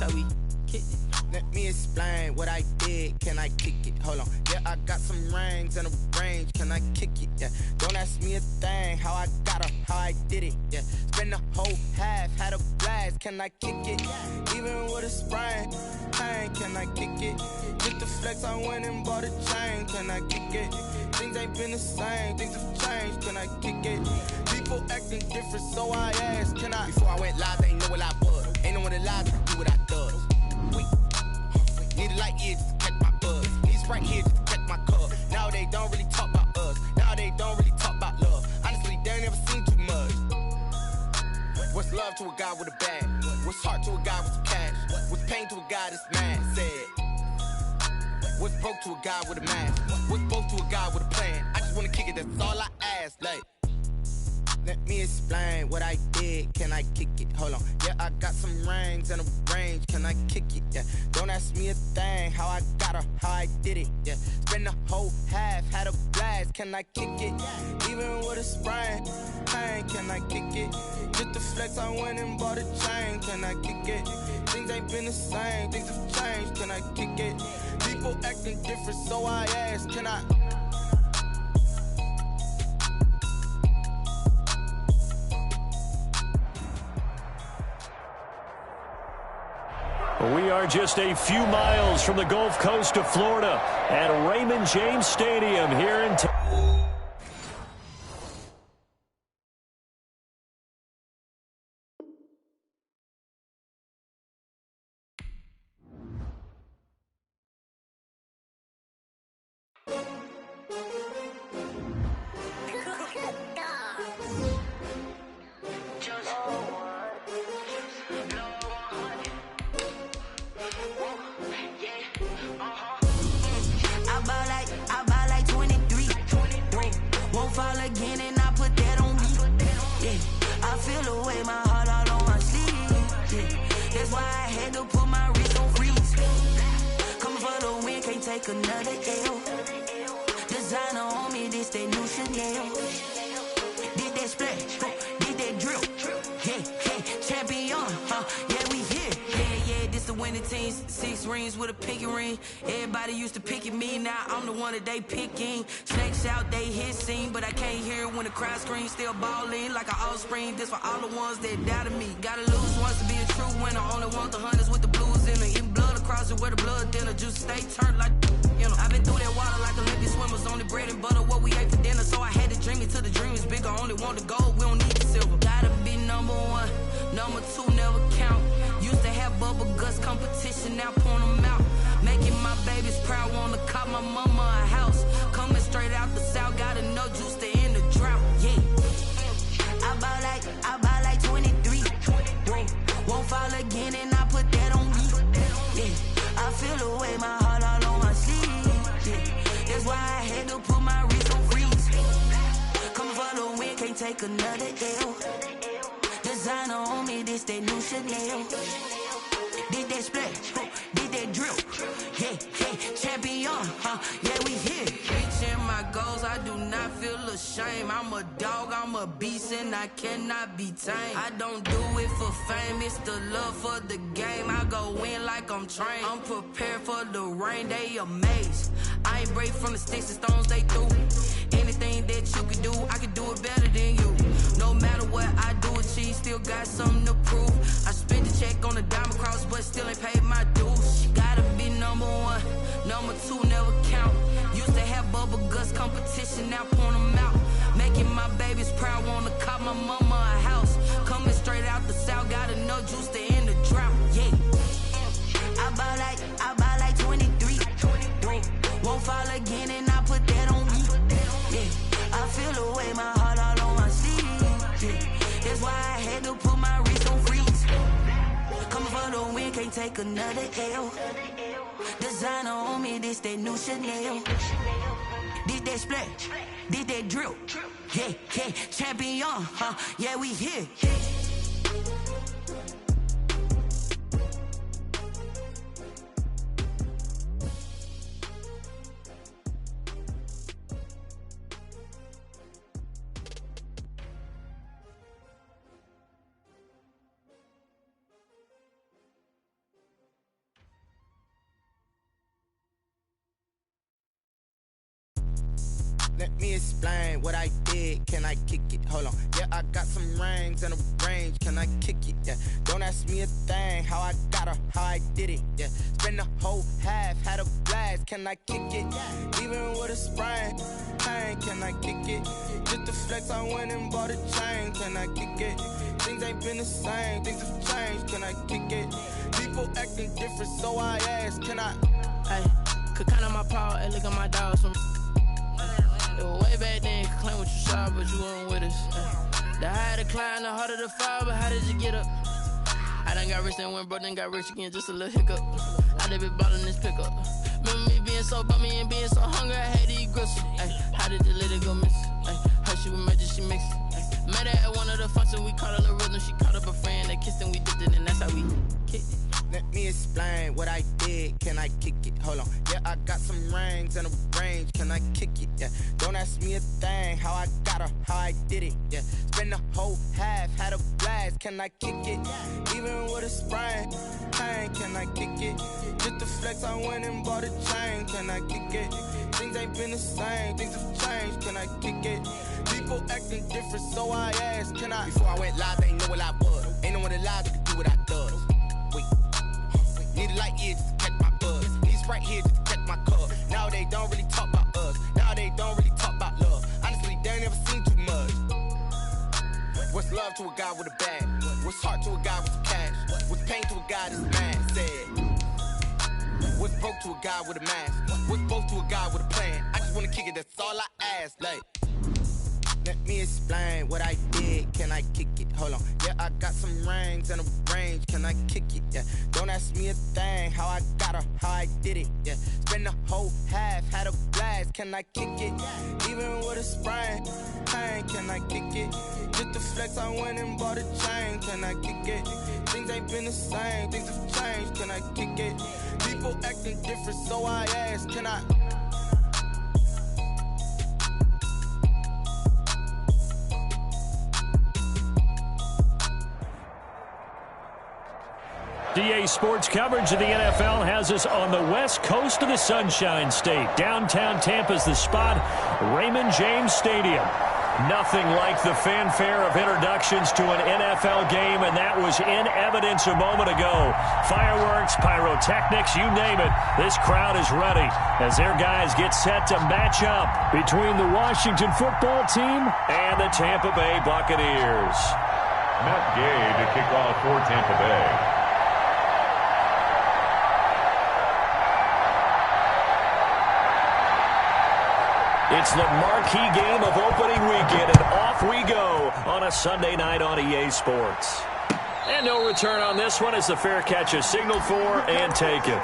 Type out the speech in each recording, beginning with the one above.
how we kick it. Let me explain what I did, can I kick it? Hold on, yeah, I got some rings and a range, can I kick it? Yeah, don't ask me a thing, how I got her, how I did it. Yeah, spend the whole half, had a blast, can I kick it? Even with a sprain, pain, can I kick it? Just the flex, I went and bought a chain, can I kick it? Things ain't been the same, things have changed, can I kick it? People acting different, so I asked, can I? Before I went live, they ain't know what I was. Ain't no one alive to do what I does. Wait. Need a light year just to catch my buzz. Need Sprite here just to catch my cup. Now they don't really talk about us. Now they don't really talk about love. Honestly, they ain't never seen too much. What's love to a guy with a bag? What's heart to a guy with some cash? What's pain to a guy that's mad? Said. What's broke to a guy with a mask? What's broke to a guy with a plan? I just wanna kick it, that's all I ask. Like, let me explain what I did, can I kick it? Hold on, yeah, I got some rings and a range, can I kick it? Yeah, don't ask me a thing, how I got her, how I did it. Yeah, spend the whole half, had a blast, can I kick it? Even with a sprain, pain, can I kick it? Just the flex, I went and bought a chain, can I kick it? Things ain't been the same, things have changed, can I kick it? People acting different, so I asked, can I? We are just a few miles from the Gulf Coast of Florida at Raymond James Stadium here in another L. Designer on me, this they new Chanel. Did that splash, did that drill. Yeah, champion, yeah, we here. Yeah, this the winning team. 6 rings with a pinky ring. Everybody used to picking me, now I'm the one that they picking. Snakes out, they hit scene, but I can't hear it when the crowd screams. Still balling like an offspring. This for all the ones that doubted me. Gotta lose once to be a true winner. Only want the hunters with the blues in it. Eating blood across it where the blood dinner. Juice stay turned like, you know. I've been through that water like Olympic swimmers. Only bread and butter, what we ate for dinner. So I had to dream it till the dream is bigger. Only want the gold, we don't need the silver. Gotta be number 1, number 2 never count. Used to have bubble guts competition, now point them out. Making my babies proud, wanna cop my mama a house. Coming straight out the south, gotta know juice to end the drought. Yeah, I buy like 23. Won't fall again and I put that on me. Yeah, I feel the way, my heart all on my sleeve. Yeah, that's why I had to put my wrist on freeze. Come for the win, can't take another L. Designer on me, this that new Chanel. Did that splash, did that drill. Yeah, champion, yeah, we here. Reaching my goals, I do not feel ashamed. I'm a dog, I'm a beast, and I cannot be tamed. I don't do it for fame, it's the love for the game. I go in like I'm trained. I'm prepared for the rain, they amazed. I ain't break from the sticks and stones they threw. Anything that you can do, I can do it better than you. No matter what I do, achieve, still got something to prove. I spent the check on the diamond cross, but still ain't paid my dues. Gotta be number 1, number 2 never count. Used to have bubble guts competition, now point them out. Making my babies proud, wanna cop my mama a house. Coming straight out the south, gotta know juice to end the drought. Yeah, I buy like 23. Won't fall again and I put that on me. Yeah, I feel the way, my heart all on my sleeve. Yeah, that's why I had to put my wrist on freeze. Coming for the win, can't take another L. Designer on me, this that new Chanel. Did that splash, did that drill. Yeah, champion, yeah, we here. Let me explain what I did. Can I kick it? Hold on. Yeah, I got some rings and a range. Can I kick it? Yeah. Don't ask me a thing. How I got her, how I did it. Yeah. Spend the whole half, had a blast. Can I kick it? Even with a sprain. Pain, can I kick it? Just the flex, I went and bought a chain. Can I kick it? Things ain't been the same. Things have changed. Can I kick it? People acting different, so I ask. Can I? Hey, could count on my power, hey, look at my dogs from. It was way back then, could claim what you saw, but you weren't with us. The higher the climb, the harder the fall, but how did you get up? I done got rich, then went broke, then got rich again, just a little hiccup. I done been ballin' this pickup. Remember me being so bummy and being so hungry, I had to eat gristle. Ay, how did the lady go miss? Ay, her she was magic, she mixed. Met her at one of the functions, we caught a little rhythm, she caught up a friend, they kissed and we dipped it, and that's how we kicked it. Let me explain what I did. Can I kick it? Hold on. Yeah, I got some rings and a range. Can I kick it? Yeah. Don't ask me a thing. How I got her, how I did it. Yeah. Spend the whole half, had a blast. Can I kick it? Even with a sprain. Pain, can I kick it? Just the flex, I went and bought a chain. Can I kick it? Things ain't been the same. Things have changed. Can I kick it? People acting different, so I asked. Can I? Before I went live, they ain't know what I was. Ain't no one alive that could do what I does. Wait. Need a light year just to catch my buzz. Need Sprite here just to catch my cup. Now they don't really talk about us. Now they don't really talk about love. Honestly, they ain't never seen too much. What's love to a guy with a bag? What's heart to a guy with some cash? What's pain to a guy that's mad? Said. What's broke to a guy with a mask? What's both to a guy with a plan? I just wanna kick it, that's all I ask. Like, let me explain what I did. Can I kick it? Hold on. Yeah, I got some rings and a range. Can I kick it? Yeah. Don't ask me a thing. How I got her, how I did it. Yeah. Spend the whole half, had a blast. Can I kick it? Even with a sprain. Pain, can I kick it? Just the flex, I went and bought a chain. Can I kick it? Things ain't been the same. Things have changed. Can I kick it? People acting different, so I ask. Can I? DA Sports coverage of the NFL has us on the west coast of the Sunshine State. Downtown Tampa's the spot, Raymond James Stadium. Nothing like the fanfare of introductions to an NFL game, and that was in evidence a moment ago. Fireworks, pyrotechnics, you name it. This crowd is ready as their guys get set to match up between the Washington football team and the Tampa Bay Buccaneers. Matt Gay to kick off for Tampa Bay. It's the marquee game of opening weekend, and off we go on a Sunday night on EA Sports. And no return on this one as the fair catch is signaled for and taken.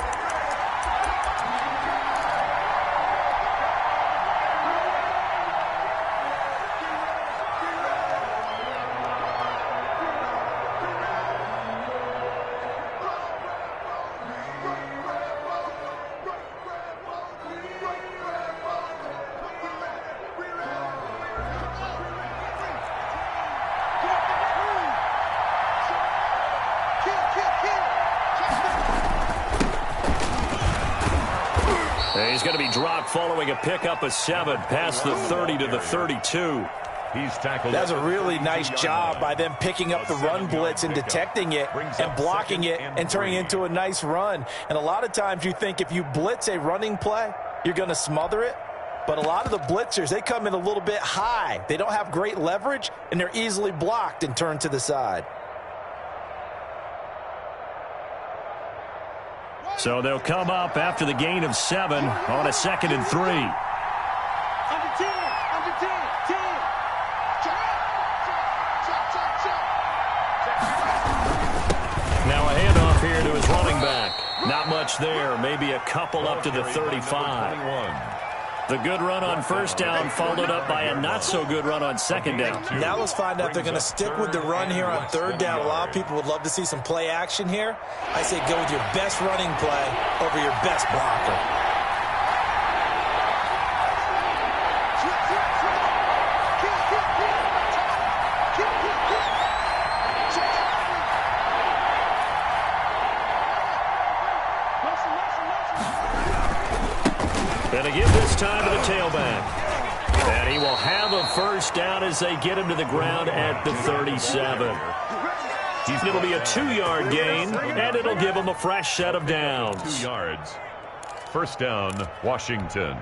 He's going to be dropped following a pickup of 7 past the 30 to the 32. He's tackled. That's a really nice job by them picking up the run blitz and detecting it and blocking it and turning it into a nice run. And a lot of times you think if you blitz a running play, you're going to smother it. But a lot of the blitzers, they come in a little bit high. They don't have great leverage, and they're easily blocked and turned to the side. So they'll come up after the gain of 7 on a 2nd and 3. Under 10, under 10, 10. Now a handoff here to his running back. Not much there, maybe a couple up to the 35. The good run on first down followed up by a not-so-good run on second down. Now let's find out if they're going to stick with the run here on third down. A lot of people would love to see some play action here. I say go with your best running play over your best blocker. And a give this time to the tailback. And he will have a first down as they get him to the ground at the 37. It'll be a 2-yard gain, and it'll give him a fresh set of downs. 2 yards. First down, Washington.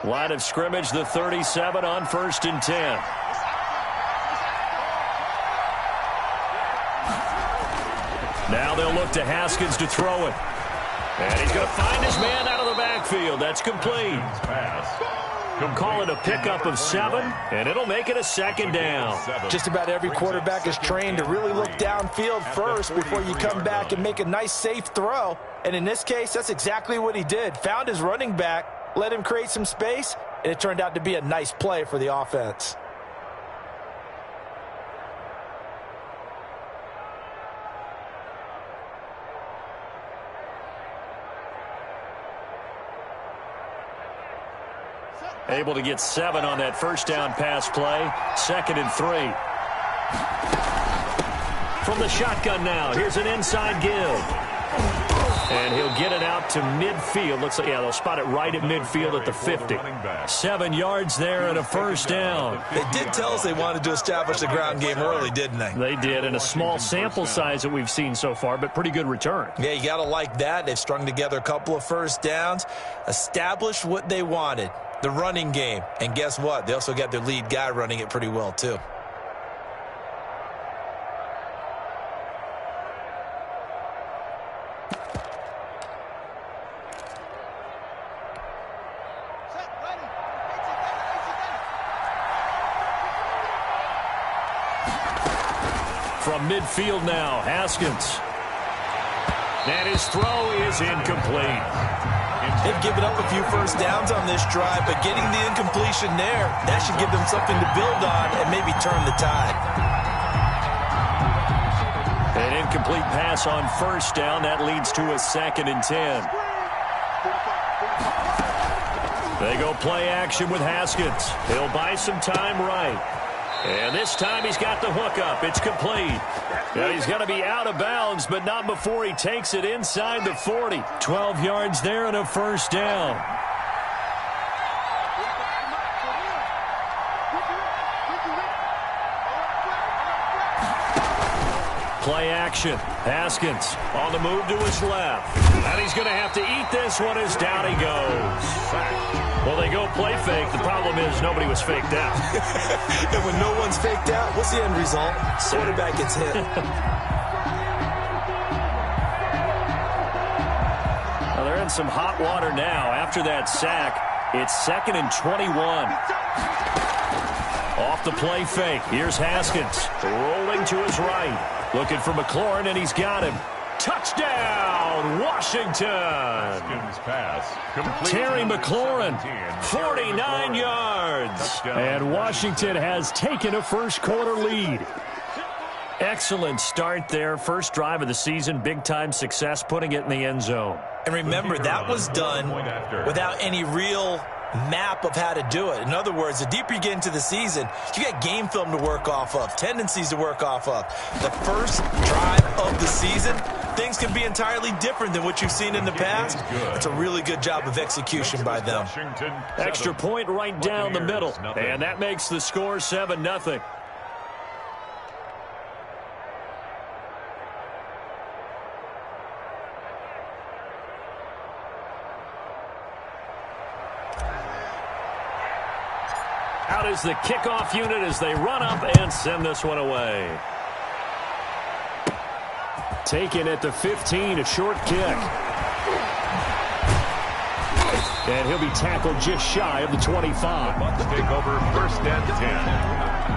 Line of scrimmage, the 37 on 1st and 10. Now they'll look to Haskins to throw it. And he's going to find his man out of the backfield. That's complete. Call it a pickup of 7, and it'll make it a 2nd down. Just about every quarterback is trained to really look downfield first before you come back and make a nice, safe throw. And in this case, that's exactly what he did. Found his running back, let him create some space, and it turned out to be a nice play for the offense. Able to get 7 on that first down pass play. 2nd and 3. From the shotgun now, here's an inside give. And he'll get it out to midfield. Looks like, yeah, they'll spot it right at midfield at the 50. 7 yards there and a first down. They did tell us they wanted to establish the ground game early, didn't they? They did, in a small sample size that we've seen so far, but pretty good return. Yeah, you got to like that. They've strung together a couple of first downs, established what they wanted, the running game. And guess what? They also got their lead guy running it pretty well, too. From midfield now, Haskins. And his throw is incomplete. They've given up a few first downs on this drive, but getting the incompletion there, that should give them something to build on and maybe turn the tide. An incomplete pass on first down. That leads to a 2nd and 10. They go play action with Haskins. He'll buy some time right. And this time he's got the hookup. It's complete. Now he's going to be out of bounds, but not before he takes it inside the 40. 12 yards there and a first down. Play action. Haskins on the move to his left. And he's going to have to eat this one as down he goes. Well, they go play fake. The problem is nobody was faked out. And when no one's faked out, what's the end result? Quarterback gets hit. Well, they're in some hot water now. After that sack, it's 2nd and 21. Off the play fake. Here's Haskins rolling to his right. Looking for McLaurin, and he's got him. Touchdown, Washington. Terry McLaurin, 49 yards. And Washington has taken a first-quarter lead. Excellent start there. First drive of the season, big-time success, putting it in the end zone. And remember, that was done without any real map of how to do it. In other words, the deeper you get into the season, you got game film to work off of, tendencies to work off of. The first drive of the season, things can be entirely different than what you've seen in the past. It's a really good job of execution by them. Extra point right down the middle, and that makes the score 7-0. Out is the kickoff unit as they run up and send this one away. Taken at the 15, a short kick. And he'll be tackled just shy of the 25. Bucs take over 1st and 10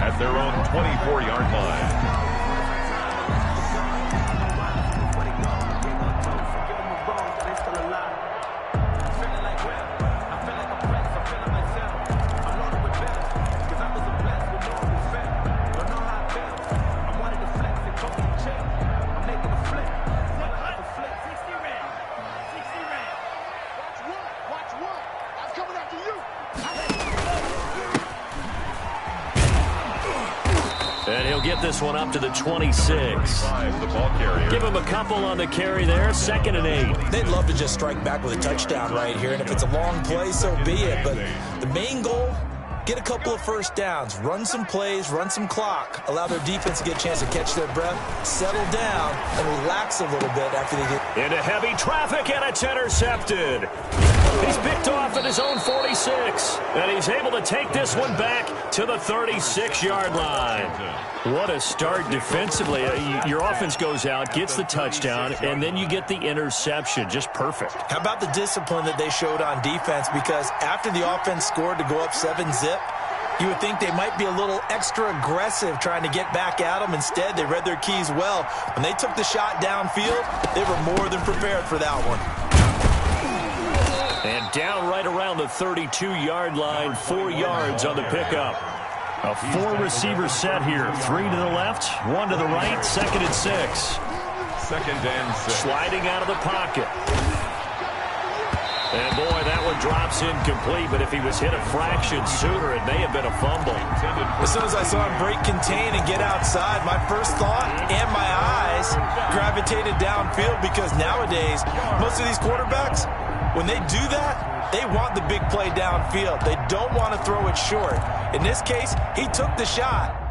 at their own 24-yard line. get this one up to the 26. The ball carrier. Give him a couple on the carry there, 2nd and 8. They'd love to just strike back with a touchdown right here, and if it's a long play, so be it. But the main goal, get a couple of first downs, run some plays, run some clock, allow their defense to get a chance to catch their breath, settle down, and relax a little bit after they get into heavy traffic, and it's intercepted. He's picked off at his own 46, and he's able to take this one back to the 36-yard line. What a start defensively. Your offense goes out, gets the touchdown, and then you get the interception. Just perfect. How about the discipline that they showed on defense? Because after the offense scored to go up 7-zip, you would think they might be a little extra aggressive trying to get back at them. Instead, they read their keys well. When they took the shot downfield, they were more than prepared for that one. And down right around the 32-yard line, 4 yards on the pickup. A 4-receiver set here. 3 to the left, 1 to the right, 2nd and 6. 2nd and 6. Sliding out of the pocket. And boy, that one drops incomplete, but if he was hit a fraction sooner, it may have been a fumble. As soon as I saw him break contain and get outside, my first thought and my eyes gravitated downfield, because nowadays, most of these quarterbacks, when they do that, they want the big play downfield. They don't want to throw it short. In this case, he took the shot.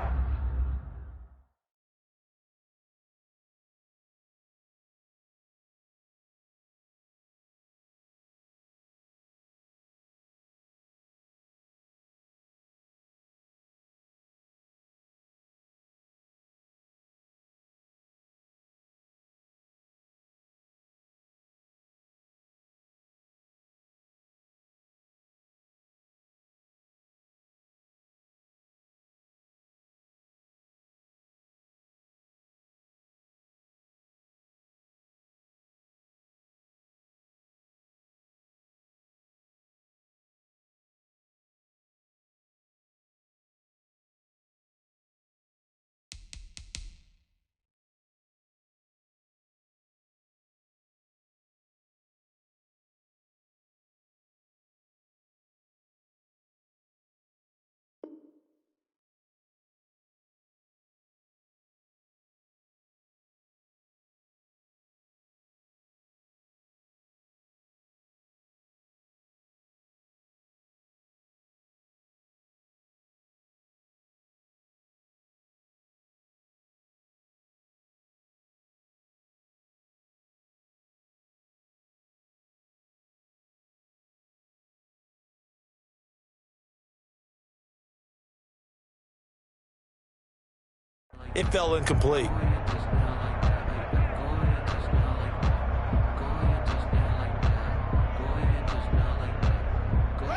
It fell incomplete.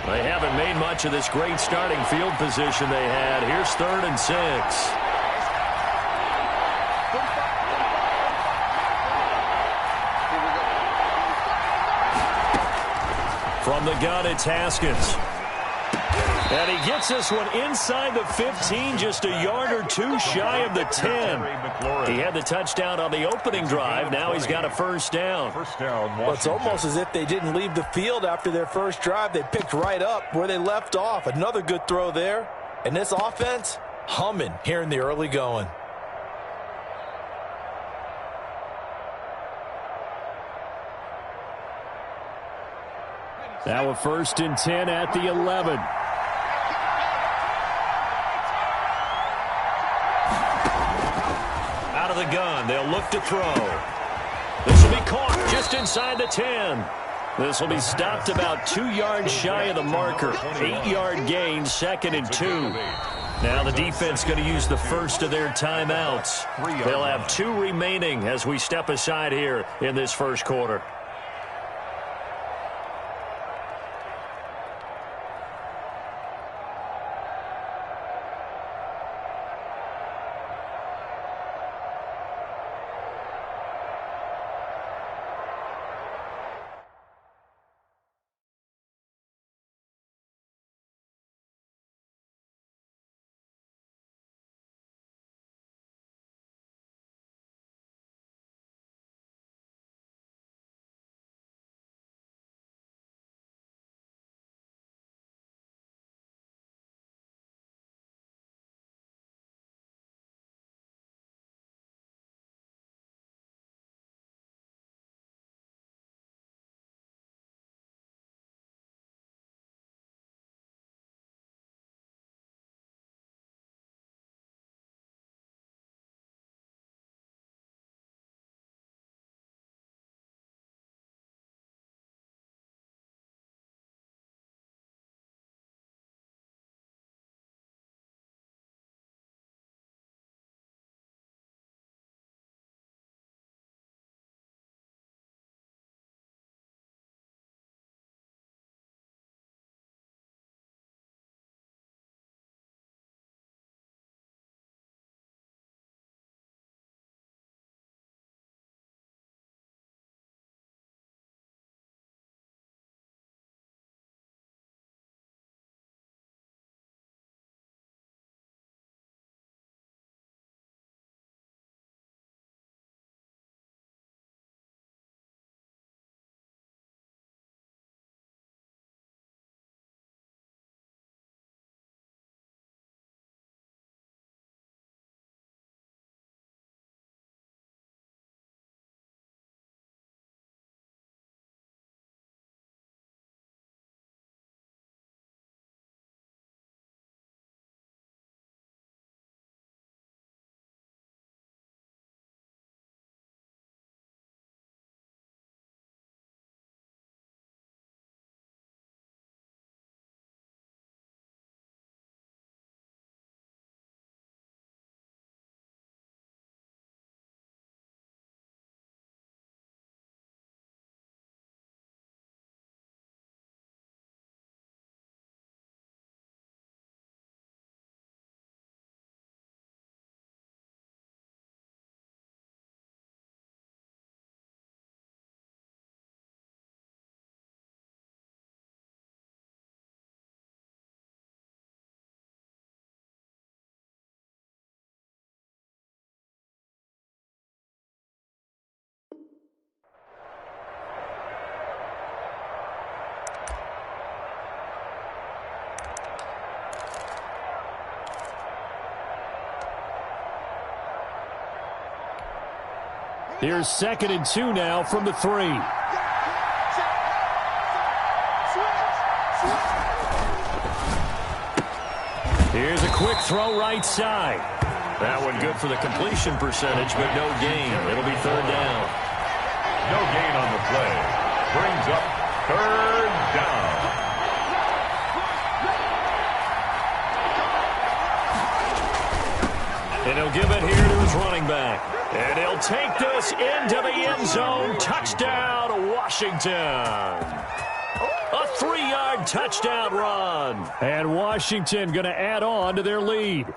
They haven't made much of this great starting field position they had. Here's 3rd and 6. From the gun, it's Haskins. And he gets this one inside the 15, just a yard or 2 shy of the 10. He had the touchdown on the opening drive. Now he's got a first down. Well, it's almost as if they didn't leave the field after their first drive. They picked right up where they left off. Another good throw there. And this offense, humming here in the early going. Now a 1st and 10 at the 11. Out of the gun, they'll look to throw. This will be caught just inside the 10. This will be stopped about 2 yards shy of the marker. 8-yard gain, 2nd and 2. Now the defense going to use the first of their timeouts. They'll have 2 remaining as we step aside here in this first quarter. Here's 2nd and 2 now from the 3. Here's a quick throw right side. That one good for the completion percentage, but no gain. It'll be 3rd down. No gain on the play. Brings up 3rd down. And he'll give it here to his running back. And he'll take this into the end zone. Touchdown, Washington. A 3-yard touchdown run. And Washington going to add on to their lead.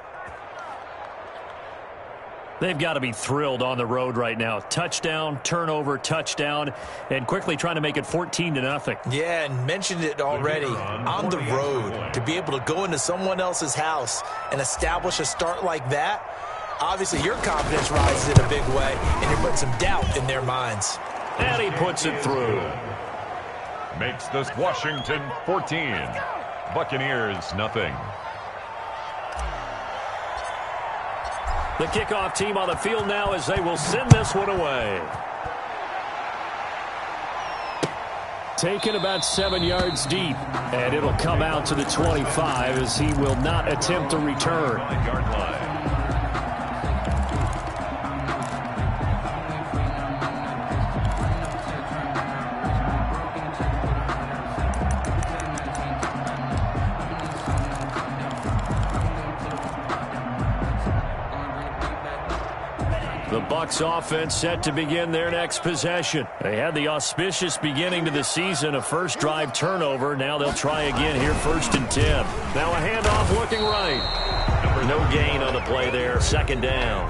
They've got to be thrilled on the road right now. Touchdown, turnover, touchdown, and quickly trying to make it 14-0. Yeah, and mentioned it already. On the road, to be able to go into someone else's house and establish a start like that, obviously your confidence rises in a big way, and you're putting some doubt in their minds. And he puts it through. Makes this Washington 14. Buccaneers nothing. The kickoff team on the field now as they will send this one away. Taken about 7 yards deep, and it'll come out to the 25 as he will not attempt a return. 9-yard line. The Bucs offense set to begin their next possession. They had the auspicious beginning to the season, a first drive turnover. Now they'll try again here, 1st and 10. Now a handoff looking right. No gain on the play there, 2nd down.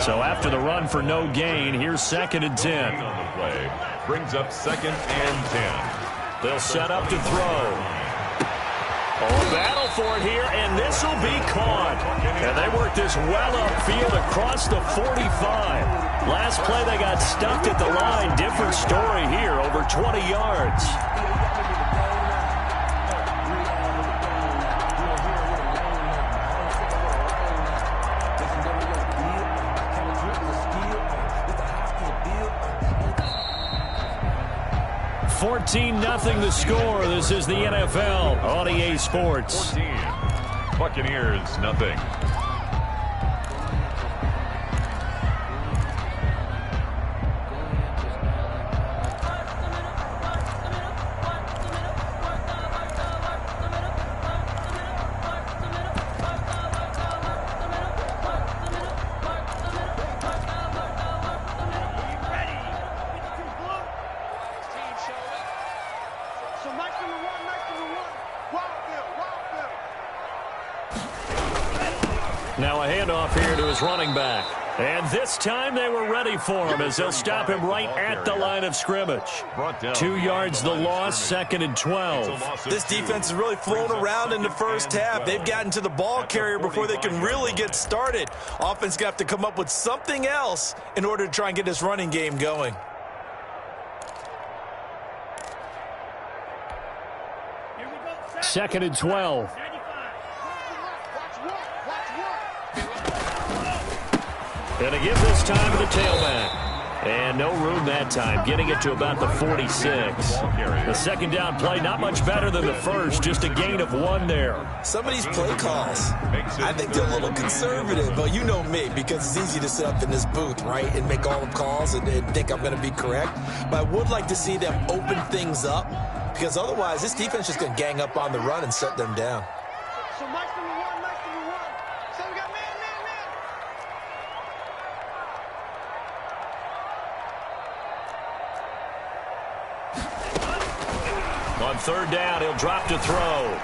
So after the run for no gain, here's 2nd and 10. On the play. Brings up 2nd and 10. They'll set up to throw. Oh, battle for it here, and this will be caught. And they work this well upfield across the 45. Last play, they got stuffed at the line. Different story here, over 20 yards. (14-0) the score. This is the NFL on EA Sports. 14. Buccaneers nothing. Now a handoff here to his running back. And this time they were ready for him as they'll stop him right at the line of scrimmage. 2 yards the loss, 2nd and 12. This defense is really flown around in the first half. They've gotten to the ball carrier before they can really get started. Offense going to have to come up with something else in order to try and get this running game going. Second and 12. And a give this time to the tailback. And no room that time, getting it to about the 46. The second down play, not much better than the first, just a gain of 1 there. Some of these play calls, I think they're a little conservative, but you know me, because it's easy to sit up in this booth, right, and make all the calls and think I'm going to be correct. But I would like to see them open things up, because otherwise this defense is just going to gang up on the run and shut them down. So Mike number one. So we got man. On 3rd down, he'll drop to throw.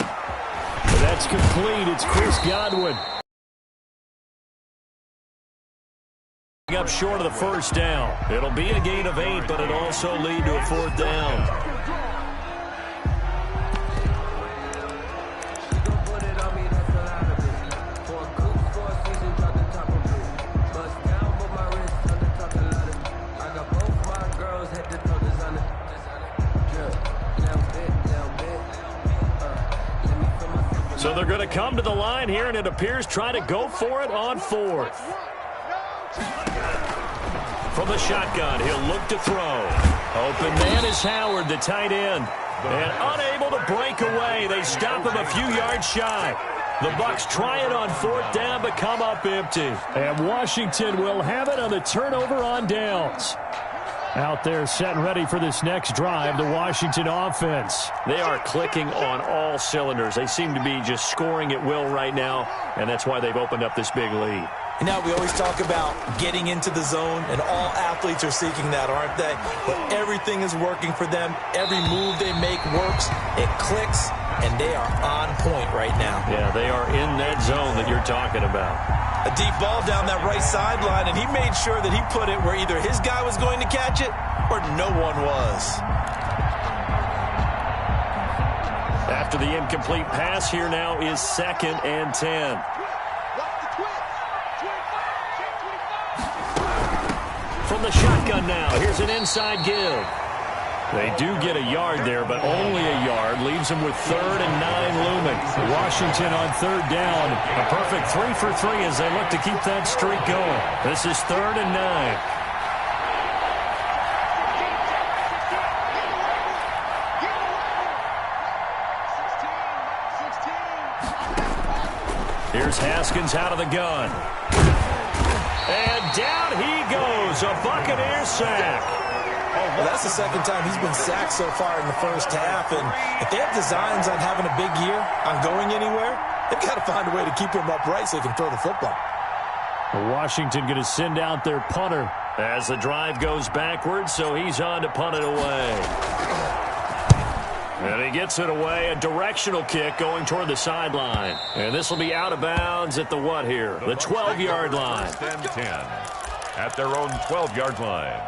That's complete. It's Chris Godwin. Up short of the 1st down. It'll be a gain of 8, but it'll also lead to a 4th down. So they're going to come to the line here, and it appears try to go for it on 4th. From the shotgun, he'll look to throw. Open man is Howard, the tight end. And unable to break away. They stop him a few yards shy. The Bucs try it on 4th down, but come up empty. And Washington will have it on the turnover on downs. Out there set and ready for this next drive, the Washington offense. They are clicking on all cylinders. They seem to be just scoring at will right now, and that's why they've opened up this big lead. You know, we always talk about getting into the zone, and all athletes are seeking that, aren't they? But everything is working for them. Every move they make works. It clicks, and they are on point right now. Yeah, they are in that zone that you're talking about. A deep ball down that right sideline, and he made sure that he put it where either his guy was going to catch it or no one was. After the incomplete pass, here now is 2nd and 10. From the shotgun now, here's an inside give. They do get a yard there, but only a yard. Leaves them with 3rd and 9 looming. Washington on 3rd down. A perfect 3 for 3 as they look to keep that streak going. This is 3rd and 9. Here's Haskins out of the gun. And down he goes, a Buccaneer sack. Well, that's the 2nd time he's been sacked so far in the first half, and if they have designs on having a big year, on going anywhere, they've got to find a way to keep him upright so they can throw the football. Washington going to send out their punter as the drive goes backwards, so he's on to punt it away. And he gets it away, a directional kick going toward the sideline. And this will be out of bounds at the what here? The 12-yard line. 10 at their own 12-yard line.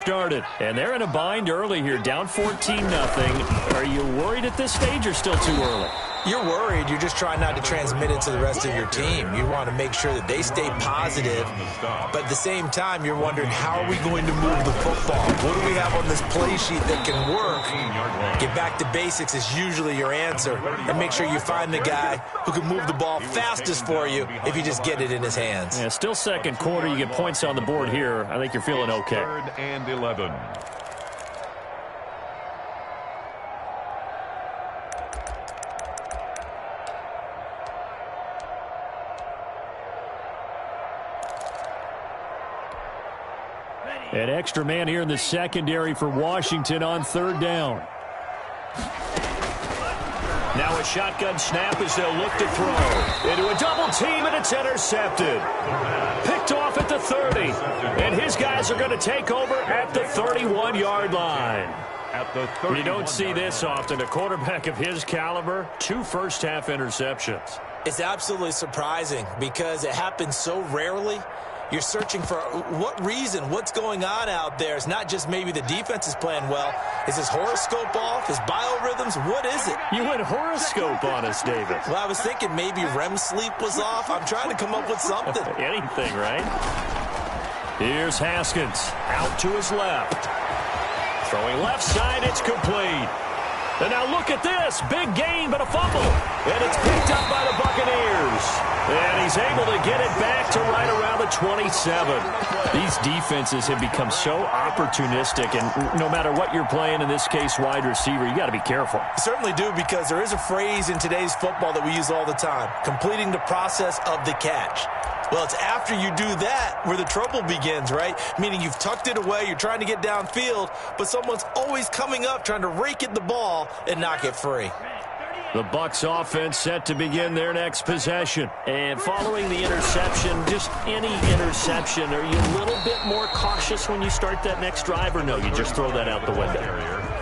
Started, and they're in a bind early here, down 14-0. Are you worried at this stage or still too early? You're worried. You're just trying not to transmit it to the rest of your team. You want to make sure that they stay positive, but at the same time, you're wondering, how are we going to move the football? What do we have on this play sheet that can work? Get back to basics is usually your answer, and make sure you find the guy who can move the ball fastest for you if you just get it in his hands. Yeah, still 2nd quarter. You get points on the board here. I think you're feeling okay. 3rd and 11. An extra man here in the secondary for Washington on 3rd down. Now a shotgun snap as they'll look to throw. Into a double team, and it's intercepted. Picked off at the 30. And his guys are going to take over at the 31-yard line. You don't see this often. A quarterback of his caliber, 2 first-half interceptions. It's absolutely surprising because it happens so rarely. You're searching for what reason, what's going on out there. It's not just maybe the defense is playing well. Is his horoscope off? His biorhythms? What is it? You went horoscope on us, David. Well, I was thinking maybe REM sleep was off. I'm trying to come up with something. Anything, right? Here's Haskins out to his left. Throwing left side, it's complete. And now look at this. Big gain, but a fumble. And it's picked up by the Buccaneers. And he's able to get it back to right around the 27. These defenses have become so opportunistic, and no matter what you're playing, in this case wide receiver, you got to be careful. You certainly do, because there is a phrase in today's football that we use all the time: completing the process of the catch. Well, it's after you do that where the trouble begins, right? Meaning you've tucked it away, you're trying to get downfield, but someone's always coming up trying to rake at the ball and knock it free. The Bucs offense set to begin their next possession. And following the interception, just any interception, are you a little bit more cautious when you start that next drive, or no, you just throw that out the window?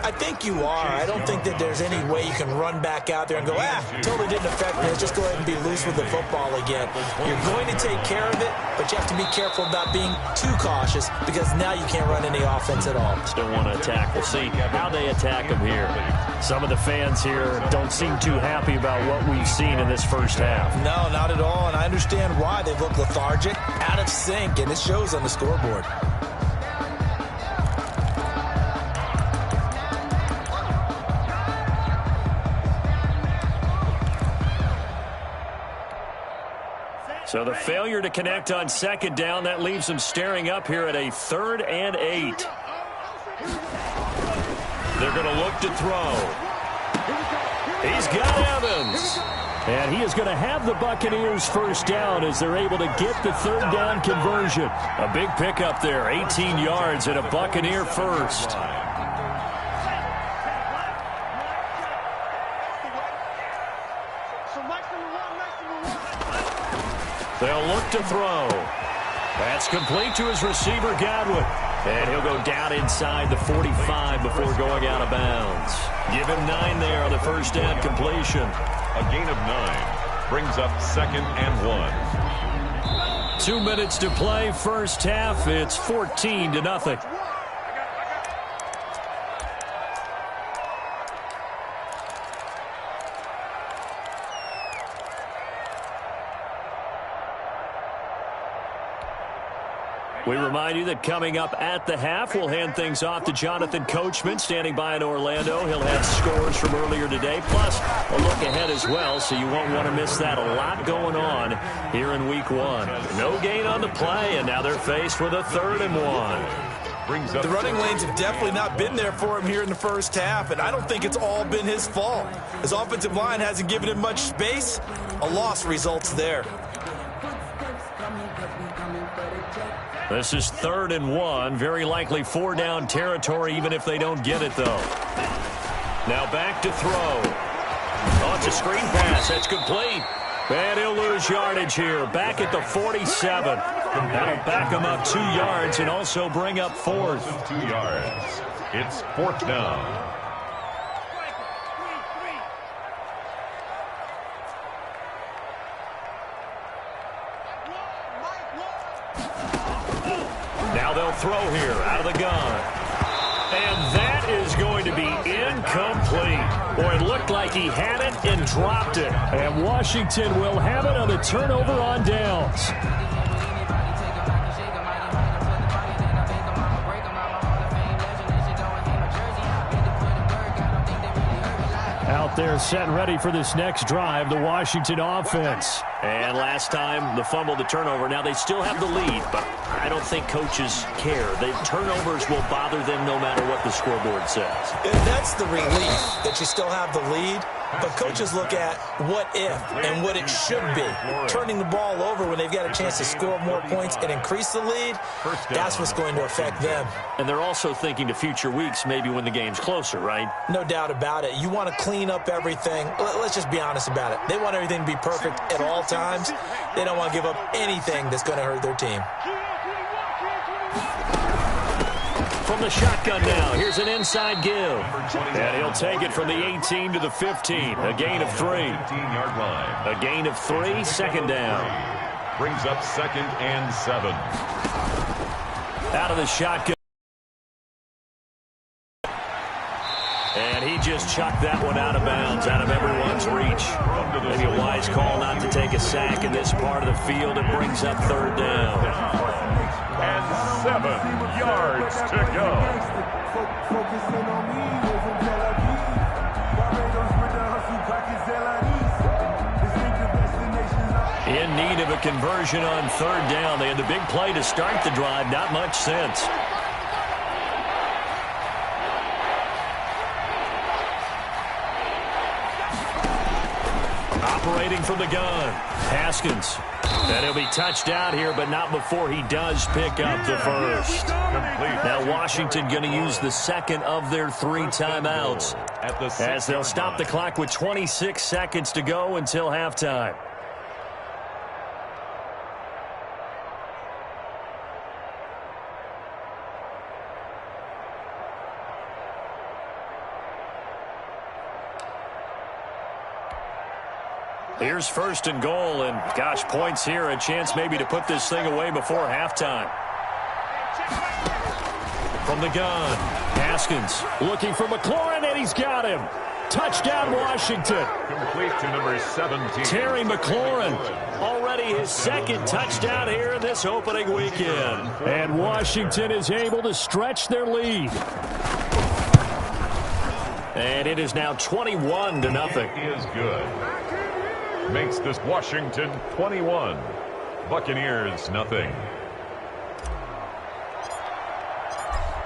I think you are. I don't think that there's any way you can run back out there and go, totally didn't affect me. Let's just go ahead and be loose with the football again. You're going to take care of it, but you have to be careful about being too cautious because now you can't run any offense at all. Still want to attack. We'll see how they attack him here. Some of the fans here don't seem too happy about what we've seen in this first half. No, not at all, and I understand why. They look lethargic, out of sync, and it shows on the scoreboard. So the failure to connect on second down, that leaves them staring up here at a 3rd and 8. They're going to look to throw. He's got Evans. And he is going to have the Buccaneers first down as they're able to get the 3rd down conversion. A big pickup there, 18 yards and a Buccaneer first. They'll look to throw. That's complete to his receiver, Godwin. And he'll go down inside the 45 before going out of bounds. Give him 9 there on the first down completion. A gain of 9 brings up 2nd and 1. 2 minutes to play, first half. It's 14-0. We remind you that coming up at the half, we'll hand things off to Jonathan Coachman, standing by in Orlando. He'll have scores from earlier today, plus a look ahead as well, so you won't want to miss that. A lot going on here in Week 1. No gain on the play, and now they're faced with a 3rd and 1. The running lanes have definitely not been there for him here in the first half, and I don't think it's all been his fault. His offensive line hasn't given him much space. A loss results there. This is 3rd and 1. Very likely 4-down territory, even if they don't get it, though. Now back to throw. Oh, it's a screen pass. That's complete. And he'll lose yardage here. Back at the 47. That'll back him up 2 yards and also bring up 4th. 2 yards. It's 4th down. Now they'll throw here out of the gun. And that is going to be incomplete. Boy, it looked like he had it and dropped it. And Washington will have it on the turnover on downs. Out there set and ready for this next drive, the Washington offense. And last time, the fumble, the turnover. Now they still have the lead, but I don't think coaches care. The turnovers will bother them no matter what the scoreboard says. That's the relief that you still have the lead. But coaches look at what if and what it should be. Turning the ball over when they've got a chance to score more points and increase the lead, that's what's going to affect them. And they're also thinking to future weeks, maybe when the game's closer, right? No doubt about it. You want to clean up everything. Let's just be honest about it. They want everything to be perfect at all times. They don't want to give up anything that's going to hurt their team. From the shotgun now, here's an inside give. And he'll take it from the 18 to the 15. A gain of 3. 15-yard line. A gain of 3, 2nd down. Brings up 2nd and 7. Out of the shotgun. And he just chucked that one out of bounds, out of everyone's reach. Maybe a wise call not to take a sack in this part of the field. It brings up 3rd down. And 7 yards to go. In need of a conversion on 3rd down. They had the big play to start the drive. Not much sense. Operating from the gun, Haskins. And he'll be touched out here, but not before he does pick up the first. Now Washington going to use the 2nd of their 3 timeouts as they'll stop the clock with 26 seconds to go until halftime. Here's first and goal, and gosh, points here, a chance maybe to put this thing away before halftime. From the gun, Haskins looking for McLaurin, and he's got him. Touchdown, Washington. Complete to number 17. Terry McLaurin, already his second touchdown here in this opening weekend. And Washington is able to stretch their lead. And it is now 21-0. He is good. Makes this Washington 21. Buccaneers nothing.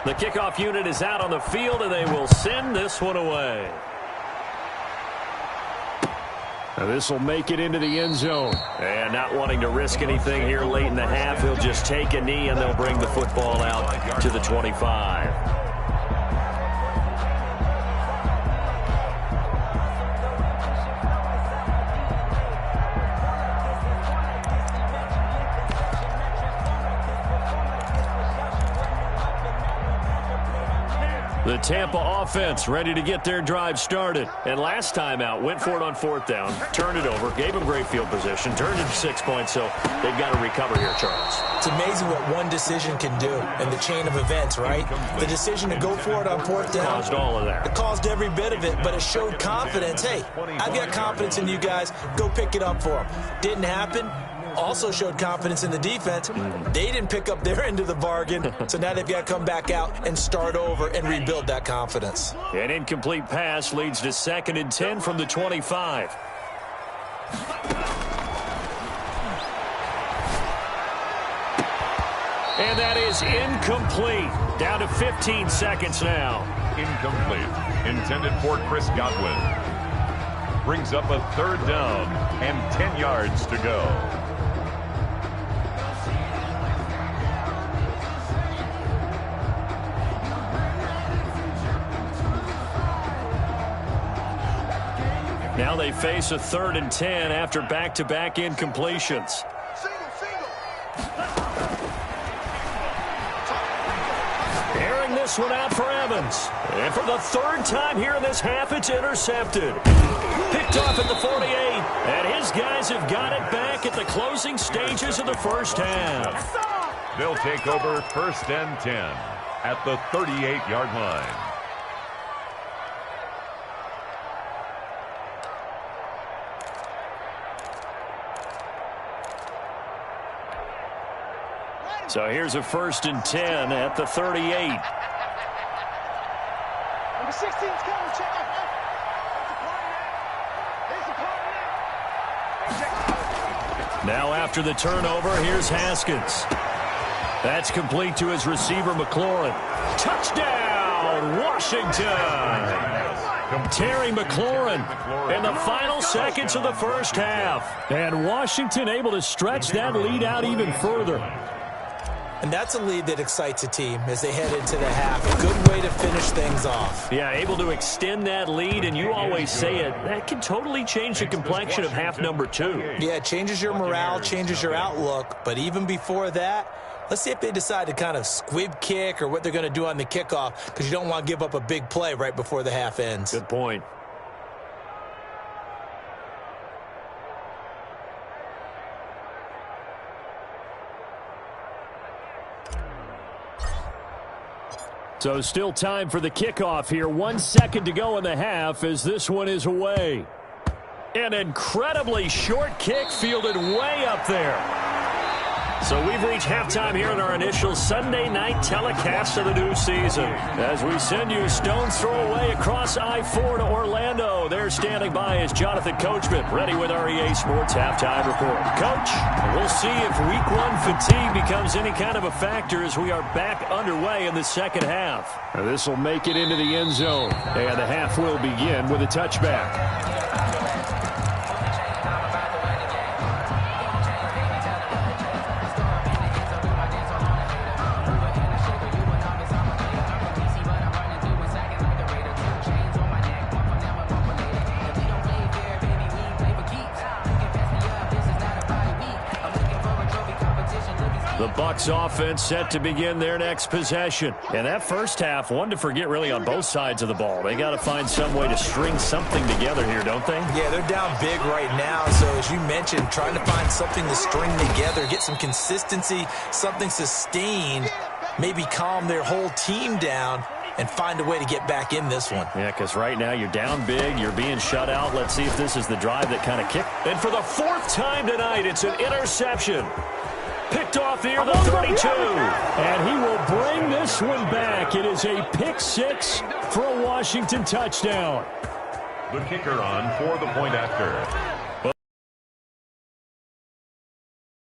The kickoff unit is out on the field, and they will send this one away. Now this will make it into the end zone. And not wanting to risk anything here late in the half, he'll just take a knee, and they'll bring the football out to the 25. The Tampa offense ready to get their drive started. And last time out, went for it on fourth down, turned it over, gave them great field position, turned it to 6 points, so they've got to recover here, Charles. It's amazing what one decision can do in the chain of events, right? The decision to go for it on fourth down. Caused all of that. It caused every bit of it, but it showed confidence. Hey, I've got confidence in you guys. Go pick it up for them. Didn't happen. Also showed confidence in the defense. They didn't pick up their end of the bargain, so now they've got to come back out and start over and rebuild that confidence. An incomplete pass leads to 2nd and 10 from the 25. And that is incomplete. Down to 15 seconds now. Incomplete. Intended for Chris Godwin. Brings up a 3rd down and 10 yards to go. Now they face a 3rd and 10 after back-to-back incompletions. Airing this one out for Evans. And for the 3rd time here in this half, it's intercepted. Picked off at the 48. And his guys have got it back at the closing stages of the first half. They'll take over 1st and 10 at the 38-yard line. So here's a 1st and 10 at the 38. Number 16's coming, check it out. Now after the turnover, here's Haskins. That's complete to his receiver, McLaurin. Touchdown, Washington! Terry McLaurin in the final seconds of the first half. And Washington able to stretch that lead out even further. And that's a lead that excites a team as they head into the half. A good way to finish things off. Yeah, able to extend that lead, and you always say it, that can totally change the complexion of half number 2. Yeah, it changes your morale, changes your outlook. But even before that, let's see if they decide to kind of squib kick or what they're going to do on the kickoff, because you don't want to give up a big play right before the half ends. Good point. So still time for the kickoff here. 1 second to go in the half as this one is away. An incredibly short kick fielded way up there. So we've reached halftime here in our initial Sunday night telecast of the new season. As we send you stone's throw away across I-4 to Orlando. There standing by is Jonathan Coachman, ready with our EA Sports Halftime Report. Coach, we'll see if Week 1 fatigue becomes any kind of a factor as we are back underway in the second half. This will make it into the end zone, and the half will begin with a touchback. Bucs offense set to begin their next possession. And that first half, one to forget really on both sides of the ball. They got to find some way to string something together here, don't they? Yeah, they're down big right now. So as you mentioned, trying to find something to string together, get some consistency, something sustained, maybe calm their whole team down and find a way to get back in this one. Yeah, because right now you're down big, you're being shut out. Let's see if this is the drive that kind of kicked. And for the fourth time tonight, it's an interception. Picked off near the 32. And he will bring this one back. It is a pick six for a Washington touchdown. The kicker on for the point after.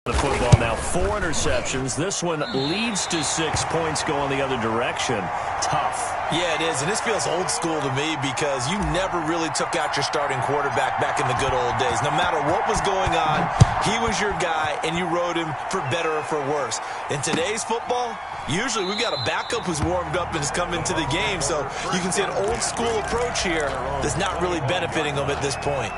The football now, 4 interceptions. This one leads to 6 points going the other direction. Tough. Yeah, it is, and this feels old school to me because you never really took out your starting quarterback back in the good old days. No matter what was going on, he was your guy, and you rode him for better or for worse. In today's football, usually we've got a backup who's warmed up and has come into the game, so you can see an old school approach here that's not really benefiting them at this point.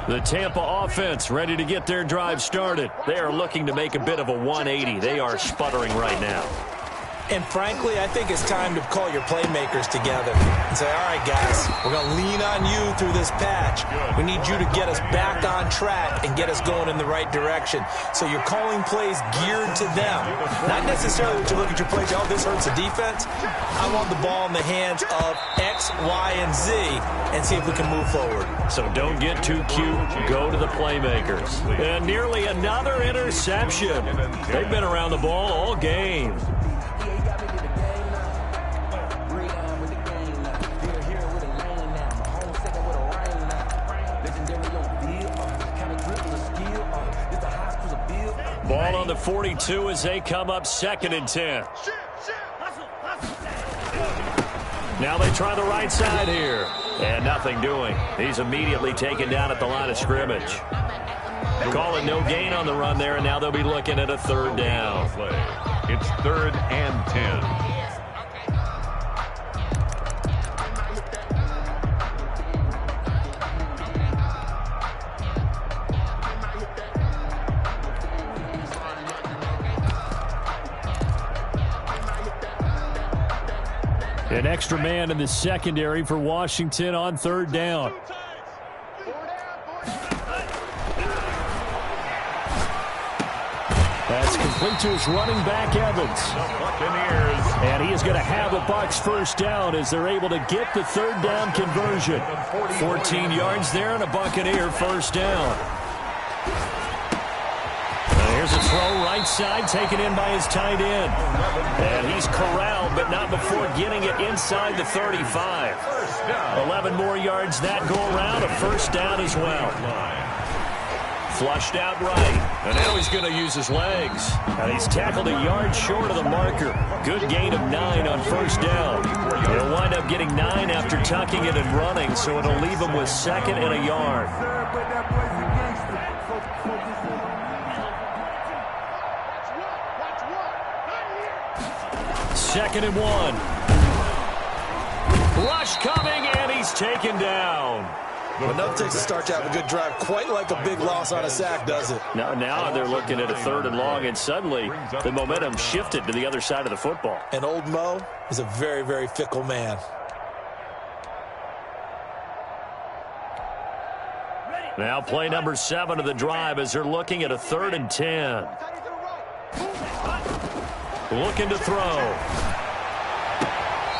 The Tampa offense ready to get their drive started. They are looking to make a bit of a 180. They are sputtering right now. And frankly, I think it's time to call your playmakers together and say, all right, guys, we're going to lean on you through this patch. We need you to get us back on track and get us going in the right direction. So you're calling plays geared to them. Not necessarily that you look at your plays, oh, this hurts the defense. I want the ball in the hands of X, Y, and Z and see if we can move forward. So don't get too cute. Go to the playmakers. And nearly another interception. They've been around the ball all game. Ball on the 42 as they come up 2nd and 10. Now they try the right side here. And nothing doing. He's immediately taken down at the line of scrimmage. Call it no gain on the run there, and now they'll be looking at a 3rd down. It's 3rd and 10. An extra man in the secondary for Washington on 3rd down. That's complete to his running back, Evans. And he is going to have a Bucs 1st down as they're able to get the 3rd down conversion. 14 yards there and a Buccaneer 1st down. Here's a throw right side taken in by his tight end. And he's corralled, but not before getting it inside the 35. 11 more yards that go around, a 1st down as well. Flushed out right. And now he's going to use his legs. And he's tackled a yard short of the marker. Good gain of 9 on 1st down. He'll wind up getting 9 after tucking it and running, so it'll leave him with 2nd and a yard. 2nd and 1. Rush coming, and he's taken down. Enough takes to start to have a good drive, quite like a big loss on a sack, does it? Now they're looking at a 3rd and long, and suddenly the momentum shifted to the other side of the football. And old Mo is a very, very fickle man. Now play number 7 of the drive as they're looking at a 3rd and 10. Looking to throw.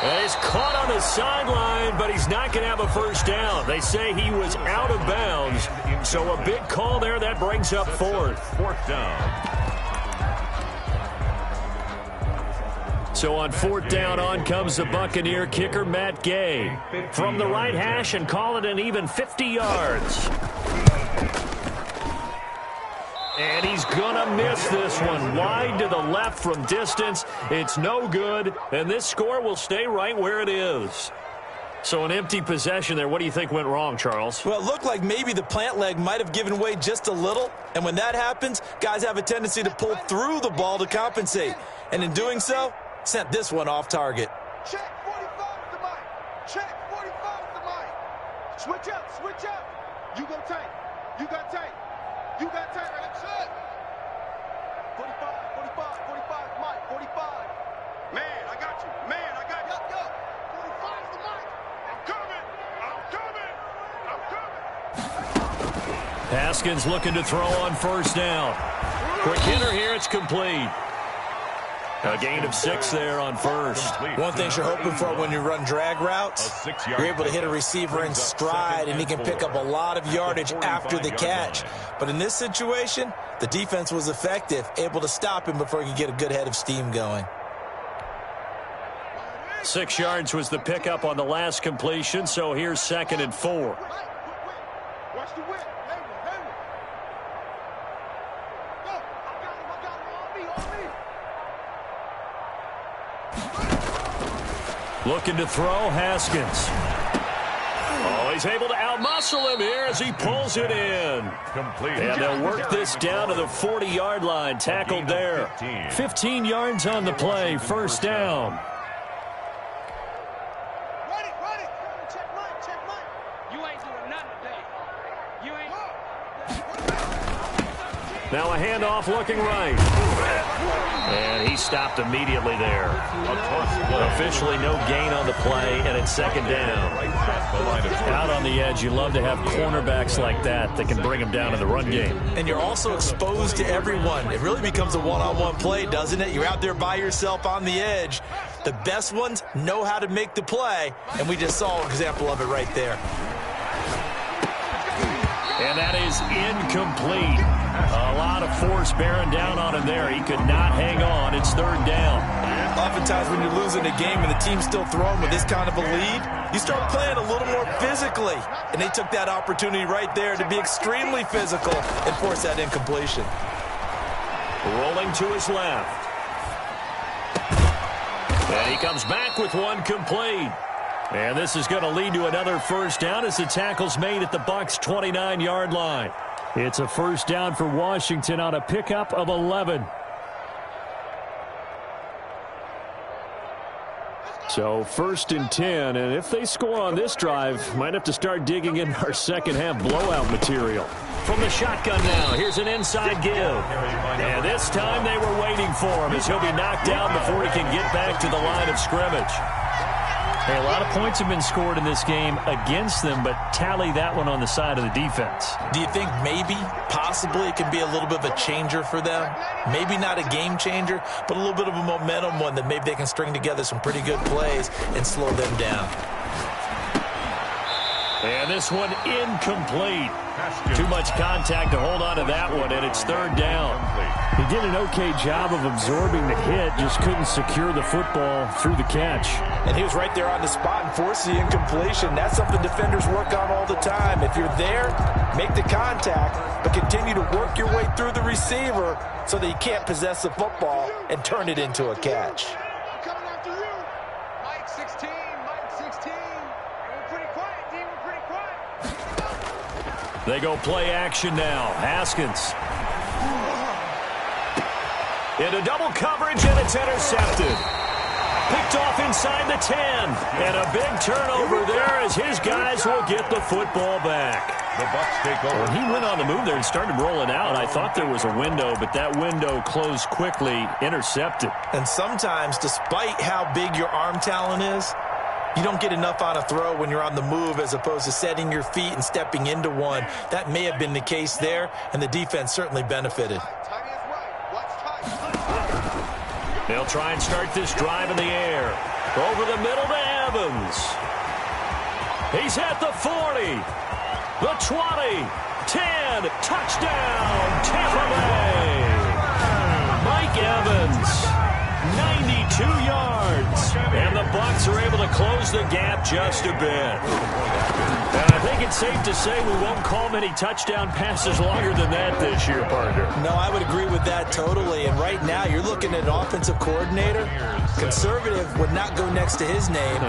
And he's caught on the sideline, but he's not going to have a 1st down. They say he was out of bounds, so a big call there. That brings up 4th. 4th down. So on 4th down, on comes the Buccaneer kicker, Matt Gay. From the right hash and call it an even 50 yards. And he's going to miss this one. Wide to the left from distance. It's no good, and this score will stay right where it is. So an empty possession there. What do you think went wrong, Charles? Well, it looked like maybe the plant leg might have given way just a little, and when that happens, guys have a tendency to pull through the ball to compensate. And in doing so, sent this one off target. Check 45 is the mic. Check 45 is the mic. Switch up, switch up. You go tank. You got tank. You got tank. That's it. 45, 45, 45 is mic. 45. Man, I got you. Man, I got you. Yo, 45 is the mic. I'm coming. I'm coming. I'm coming. Haskins looking to throw on first down. Quick hitter here. It's complete. A gain of 6 there on first. One thing you're hoping for when you run drag routes, you're able to hit a receiver in stride, and he can pick up a lot of yardage after the catch. But in this situation, the defense was effective, able to stop him before he could get a good head of steam going. 6 yards was the pickup on the last completion, so here's 2nd and 4. Watch the whip. Go. I got him. On me. Looking to throw, Haskins. Oh, he's able to outmuscle him here as he pulls it in. Complete. And they'll work this down to the 40-yard line, tackled there. 15 yards on the play, first down. Run it. Check mine. You ain't doing nothing today. You ain't. Now a handoff looking right. And he stopped immediately there. Officially no gain on the play, and it's 2nd down. Out on the edge, you love to have cornerbacks like that can bring him down in the run game. And you're also exposed to everyone. It really becomes a one-on-one play, doesn't it? You're out there by yourself on the edge. The best ones know how to make the play, and we just saw an example of it right there. And that is incomplete. A lot of force bearing down on him there. He could not hang on. It's 3rd down. Oftentimes when you're losing a game and the team's still throwing with this kind of a lead, you start playing a little more physically. And they took that opportunity right there to be extremely physical and force that incompletion. Rolling to his left. And he comes back with one complete. And this is going to lead to another first down as the tackle's made at the Bucs' 29-yard line. It's a first down for Washington on a pickup of 11. So 1st and 10, and if they score on this drive, might have to start digging in our second-half blowout material. From the shotgun now, here's an inside give. And this time they were waiting for him as he'll be knocked down before he can get back to the line of scrimmage. Hey, a lot of points have been scored in this game against them, but tally that one on the side of the defense. Do you think maybe, possibly, it can be a little bit of a changer for them? Maybe not a game changer, but a little bit of a momentum one that maybe they can string together some pretty good plays and slow them down. And this one incomplete. Too much contact to hold on to that one, and it's 3rd down. He did an okay job of absorbing the hit, just couldn't secure the football through the catch. And he was right there on the spot and forced the incompletion. That's something defenders work on all the time. If you're there, make the contact, but continue to work your way through the receiver so that you can't possess the football and turn it into a catch. I'm coming after you. Mike 16. We're pretty quiet, D. We're pretty quiet. They go play action now. Haskins. Into double coverage, and it's intercepted. Picked off inside the 10. And a big turnover there as his guys will get the football back. The Bucs take over. Well, he went on the move there and started rolling out. I thought there was a window, but that window closed quickly, intercepted. And sometimes, despite how big your arm talent is, you don't get enough on a throw when you're on the move as opposed to setting your feet and stepping into one. That may have been the case there, and the defense certainly benefited. They'll try and start this drive in the air. Over the middle to Evans. He's at the 40, the 20, 10, touchdown, Tampa Bay. Mike Evans, 92 yards. And the Bucs are able to close the the gap just a bit. And I think it's safe to say we won't call many touchdown passes longer than that this year, partner. No, I would agree with that totally. And right now, you're looking at an offensive coordinator. Conservative would not go next to his name.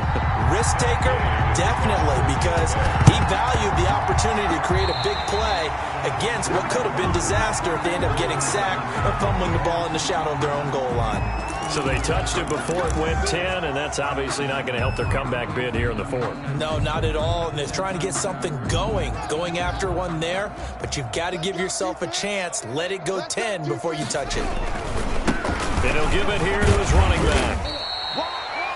Risk taker, definitely, because he valued the opportunity to create a big play against what could have been disaster if they end up getting sacked or fumbling the ball in the shadow of their own goal line. So they touched it before it went 10, and that's obviously not going to help their comeback bid here in the fourth. No, not at all. And they're trying to get something going after one there. But you've got to give yourself a chance. Let it go 10 before you touch it. And he'll give it here to his running back.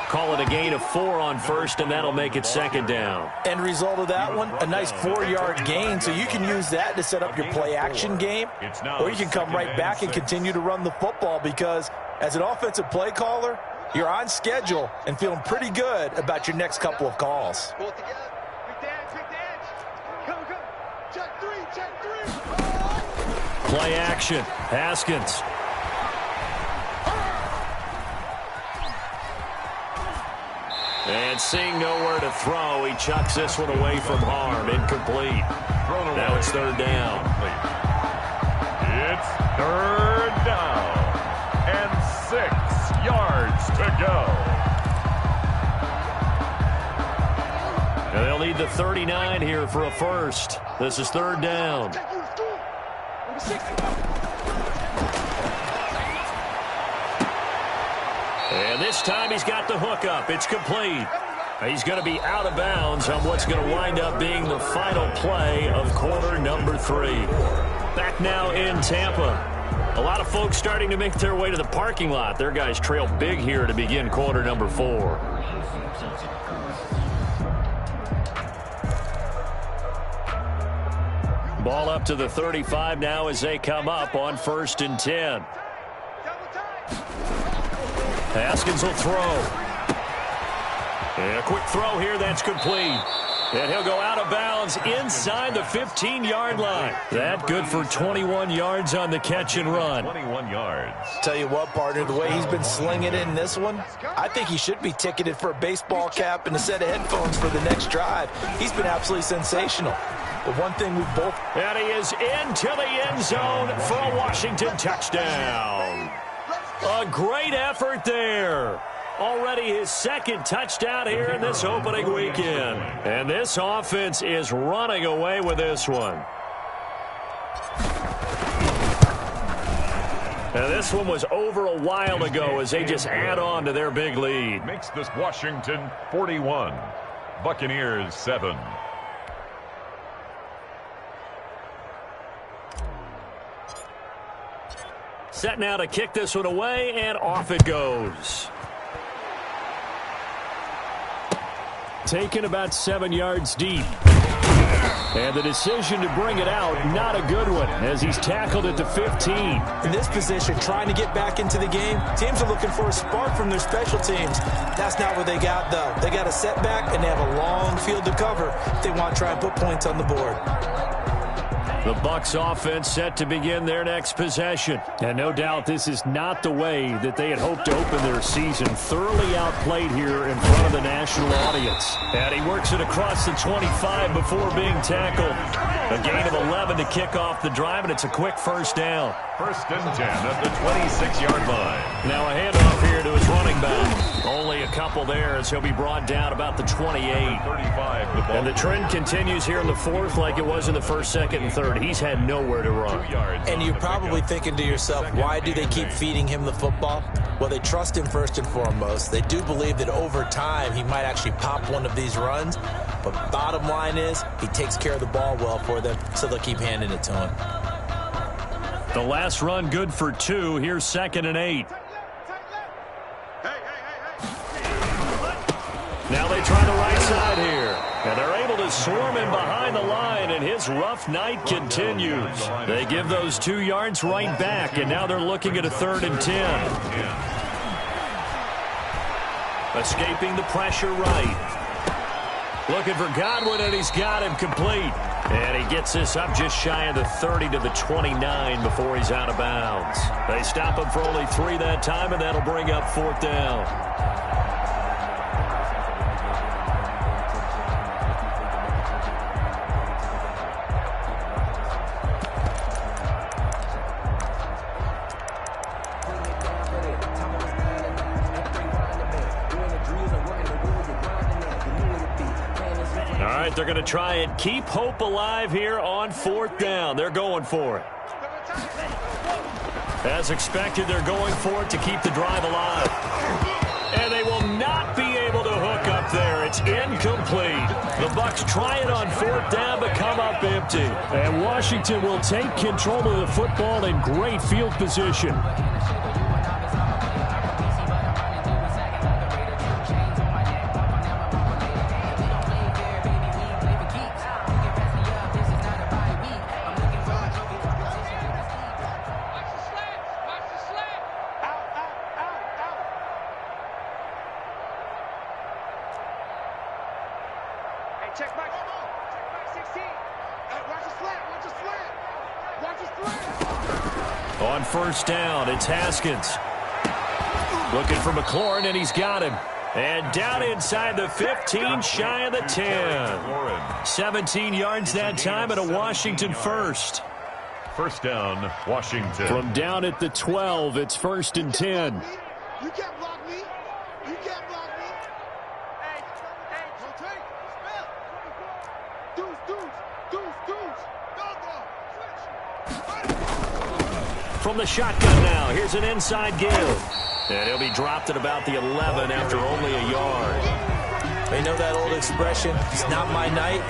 Call it a gain of 4 on first, and that'll make it second down. End result of that one, a nice 4-yard gain. So you can use that to set up your play-action game. Or you can come right back and continue to run the football because as an offensive play caller, you're on schedule and feeling pretty good about your next couple of calls. Pull it together. Big dance, big dance. Come. Check three. Play action. Haskins. And seeing nowhere to throw, he chucks this one away from harm. Incomplete. Now it's third down. It's third down. And 6 yards to go. And they'll need the 39 here for a first. This is third down. And this time he's got the hook up. It's complete. He's going to be out of bounds on what's going to wind up being the final play of quarter number 3. Back now in Tampa. A lot of folks starting to make their way to the parking lot. Their guys trail big here to begin quarter number 4. Ball up to the 35 now as they come up on 1st and 10. Haskins will throw. And a quick throw here, that's complete. And he'll go out of bounds inside the 15-yard line. That good for 21 yards on the catch and run. 21 yards. Tell you what, partner, the way he's been slinging in this one, I think he should be ticketed for a baseball cap and a set of headphones for the next drive. He's been absolutely sensational. But one thing we both... And he is into the end zone for a Washington touchdown. A great effort there. Already his second touchdown here in this opening weekend. And this offense is running away with this one. And this one was over a while ago as they just add on to their big lead. Makes this Washington 41. Buccaneers 7. Set now to kick this one away, and off it goes. Taken about 7 yards deep. And the decision to bring it out, not a good one, as he's tackled at the 15. In this position, trying to get back into the game, teams are looking for a spark from their special teams. That's not what they got, though. They got a setback, and they have a long field to cover if they want to try and put points on the board. The Bucs offense set to begin their next possession. And no doubt this is not the way that they had hoped to open their season. Thoroughly outplayed here in front of the national audience. And he works it across the 25 before being tackled. A gain of 11 to kick off the drive, and it's a quick first down. 1st and 10 at the 26-yard line. Now a handoff here to his running back. Only a couple there as he'll be brought down about the 28. 35, and the trend continues here in the fourth like it was in the 1st, 2nd, and 3rd. He's had nowhere to run. And you're probably thinking to yourself, why do they keep feeding him the football? Well, they trust him first and foremost. They do believe that over time he might actually pop one of these runs. But bottom line is he takes care of the ball well for them, so they'll keep handing it to him. The last run good for 2. Here's 2nd and 8. Now they try the right side here. And they're able to swarm him behind the line, and his rough night continues. They give those 2 yards right back, and now they're looking at a 3rd and 10. Escaping the pressure right. Looking for Godwin, and he's got him complete. And he gets this up just shy of the 30 to the 29 before he's out of bounds. They stop him for only 3 that time, and that'll bring up 4th down. right, they're going to try and keep hope alive here on 4th down. They're going for it. As expected, they're going for it to keep the drive alive. And they will not be able to hook up there. It's incomplete. The Bucs try it on 4th down, but come up empty. And Washington will take control of the football in great field position. Check back 16. Watch the slant. Watch the slant. Watch the slant. On 1st down, it's Haskins. Looking for McLaurin, and he's got him. And down inside the 15, shy of the 10. 17 yards that time, and a Washington first. 1st down, Washington. From down at the 12, it's 1st and 10. You can't block me. You can't block me. Hey, don't take. Spell. Deuce. Switch. From the shotgun now, here's an inside give. And he'll be dropped at about the 11 after only a yard. They know that old expression, it's not my night.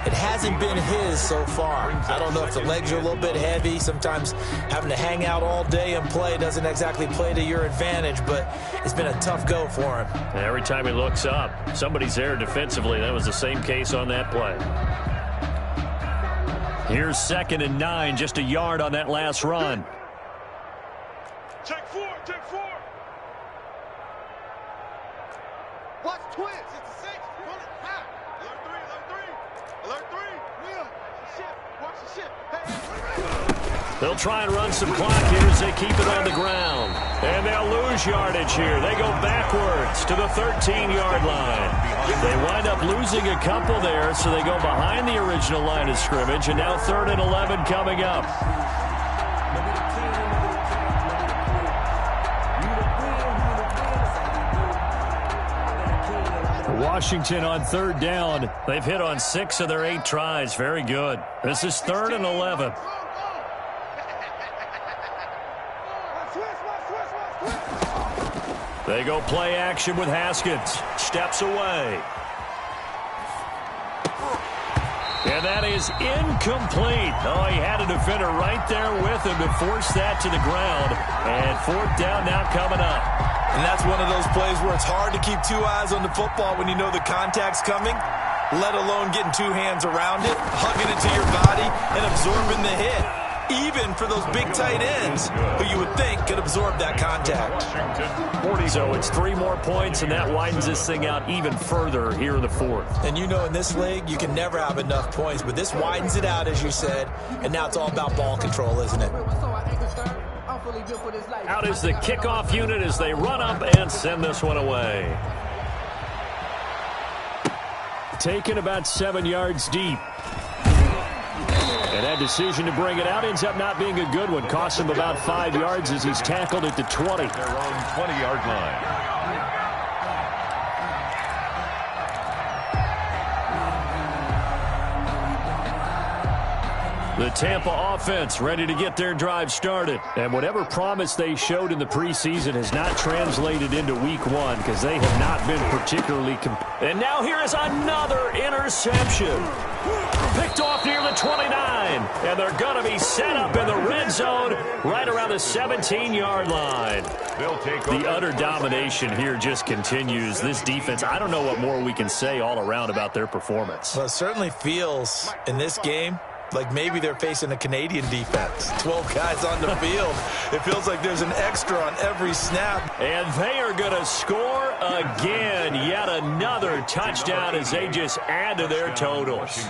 It hasn't been his so far. I don't know if the legs are a little bit heavy. Sometimes having to hang out all day and play doesn't exactly play to your advantage, but it's been a tough go for him. Every time he looks up, somebody's there defensively. That was the same case on that play. Here's 2nd and 9, just a yard on that last run. Check 4. Watch twins. It's the 6. Run it. Half. Alert 3. Will. Watch the ship. Hey. They'll try and run some clock here as they keep it on the ground. And they'll lose yardage here. They go backwards to the 13-yard line. They wind up losing a couple there, so they go behind the original line of scrimmage. And now 3rd and 11 coming up. Washington on 3rd down. They've hit on 6 of their 8 tries. Very good. This is 3rd and 11. They go play action with Haskins. Steps away. And that is incomplete. Oh, he had a defender right there with him to force that to the ground. And 4th down now coming up. And that's one of those plays where it's hard to keep 2 eyes on the football when you know the contact's coming, let alone getting 2 hands around it, hugging it to your body, and absorbing the hit. Even for those big tight ends who you would think could absorb that contact. So it's 3 more points, and that widens this thing out even further here in the 4th. And you know in this league, you can never have enough points, but this widens it out, as you said, and now it's all about ball control, isn't it? Out is the kickoff unit as they run up and send this one away. Taken about 7 yards deep. And that decision to bring it out ends up not being a good one. Costs him about 5 yards as he's tackled at the 20. Their own 20-yard line. The Tampa offense ready to get their drive started. And whatever promise they showed in the preseason has not translated into week 1 because they have not been particularly And now here is another interception. Picked off near the 29. And they're going to be set up in the red zone right around the 17-yard line. They'll take the utter domination here just continues. This defense, I don't know what more we can say all around about their performance. Well, it certainly feels in this game like maybe they're facing a Canadian defense. 12 guys on the field. It feels like there's an extra on every snap. And they are going to score again. Yet another touchdown as they just add to their totals.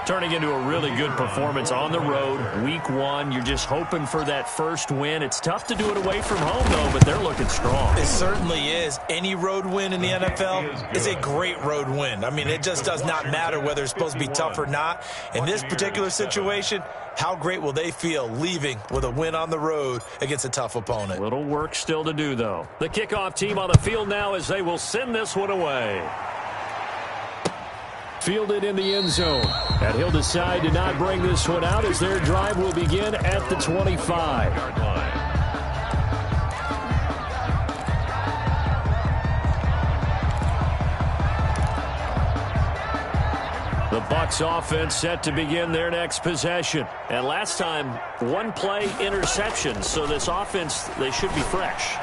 Turning into a really good performance on the road. Week 1, you're just hoping for that first win. It's tough to do it away from home, though, but they're looking strong. It certainly is. Any road win in the NFL is a great road win. I mean, it just does not matter whether it's supposed to be tough or not. In this particular situation, how great will they feel leaving with a win on the road against a tough opponent? Little work still to do, though. The kickoff team on the field now as they will send this one away. Fielded in the end zone. And he'll decide to not bring this one out as their drive will begin at the 25. The Bucs offense set to begin their next possession. And last time, one-play interception. So this offense, they should be fresh.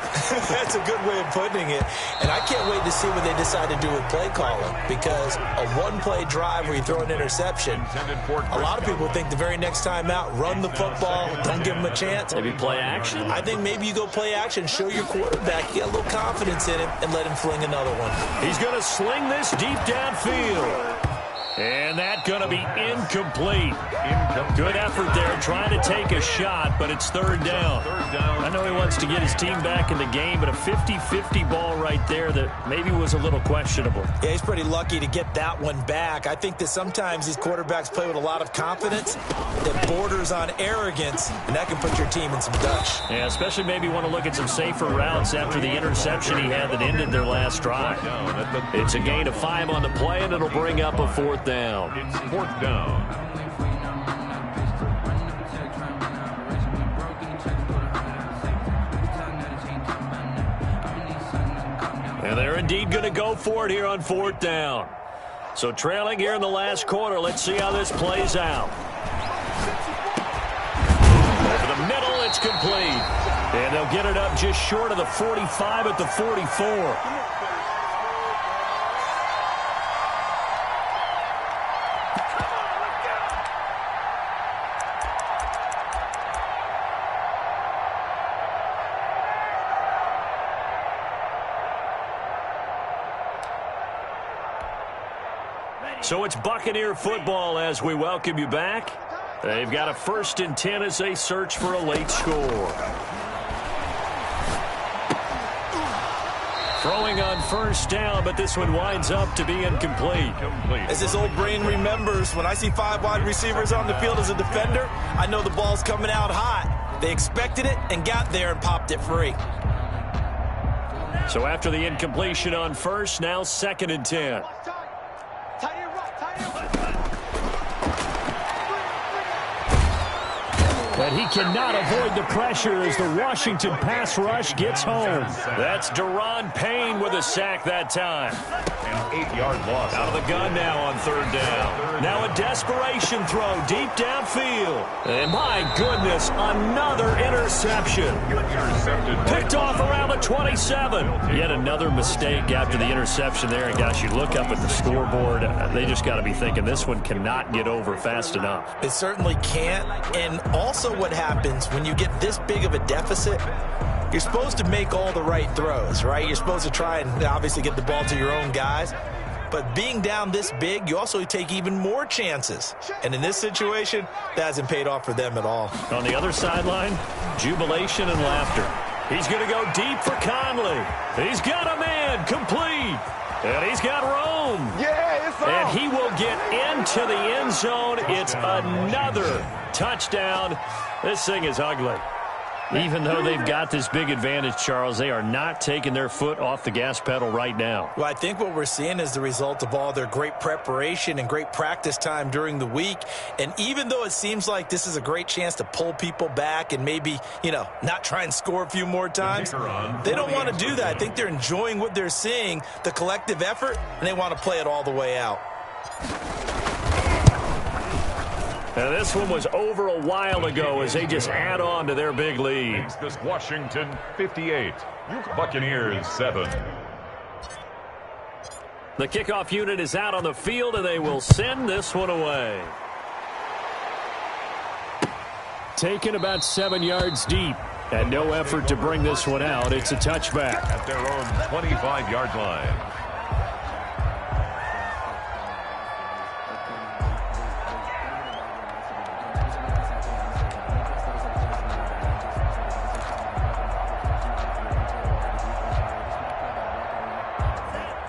That's a good way of putting it. And I can't wait to see what they decide to do with play calling. Because a one-play drive where you throw an interception, a lot of people think the very next time out, run the football, don't give them a chance. Maybe play action? I think maybe you go play action, show your quarterback, get a little confidence in him, and let him fling another one. He's going to sling this deep downfield. And that's going to be incomplete. Good effort there trying to take a shot, but it's third down. I know he wants to get his team back in the game, but a 50-50 ball right there that maybe was a little questionable. Yeah, he's pretty lucky to get that one back. I think that sometimes these quarterbacks play with a lot of confidence that borders on arrogance, and that can put your team in some Dutch. Yeah, especially maybe want to look at some safer routes after the interception he had that ended their last drive. It's a gain of 5 on the play, and it'll bring up a fourth down. It's fourth down. And they're indeed going to go for it here on fourth down. So trailing here in the last quarter. Let's see how this plays out. Over the middle, it's complete. And they'll get it up just short of the 45 at the 44. So it's Buccaneer football as we welcome you back. They've got a 1st and 10 as they search for a late score. Throwing on first down, but this one winds up to be incomplete. As his old brain remembers, when I see 5 wide receivers on the field as a defender, I know the ball's coming out hot. They expected it and got there and popped it free. So after the incompletion on first, now 2nd and 10. But he cannot avoid the pressure as the Washington pass rush gets home. That's Daron Payne with a sack that time. An 8-yard loss. Out of the gun now on third down. Now a desperation throw deep downfield. And my goodness, another interception. Picked off around the 27. Yet another mistake after the interception there. And gosh, you look up at the scoreboard, they just got to be thinking this one cannot get over fast enough. It certainly can't. And also what happens when you get this big of a deficit, you're supposed to make all the right throws, right? You're supposed to try and obviously get the ball to your own guys. But being down this big, you also take even more chances. And in this situation, that hasn't paid off for them at all. On the other sideline, jubilation and laughter. He's going to go deep for Conley. He's got a man complete. And he's got Rome. Yeah, it's on. And he will get into the end zone. It's another touchdown. This thing is ugly. Even though they've got this big advantage, Charles, they are not taking their foot off the gas pedal right now. Well, I think what we're seeing is the result of all their great preparation and great practice time during the week. And even though it seems like this is a great chance to pull people back and maybe, not try and score a few more times, they don't want to do that. I think they're enjoying what they're seeing, the collective effort, and they want to play it all the way out. Now, this one was over a while ago as they just add on to their big lead. This Washington 58, Buccaneers 7. The kickoff unit is out on the field, and they will send this one away. Taken about 7 yards deep, and no effort to bring this one out. It's a touchback. At their own 25-yard line.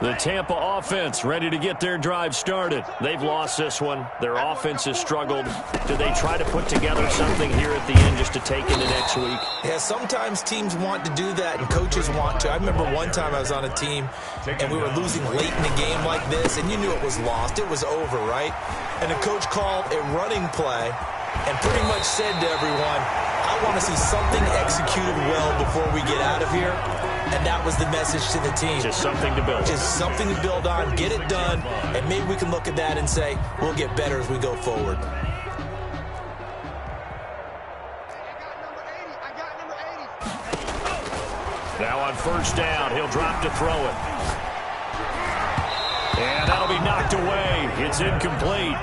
The Tampa offense ready to get their drive started. They've lost this one. Their offense has struggled. Do they try to put together something here at the end just to take into next week? Yeah, sometimes teams want to do that and coaches want to. I remember one time I was on a team and we were losing late in a game like this, and you knew it was lost. It was over, right? And the coach called a running play and pretty much said to everyone, I want to see something executed well before we get out of here. And that was the message to the team. Just something to build. Just something to build on, get it done, and maybe we can look at that and say, we'll get better as we go forward. Now on first down, he'll drop to throw it. And that'll be knocked away. It's incomplete.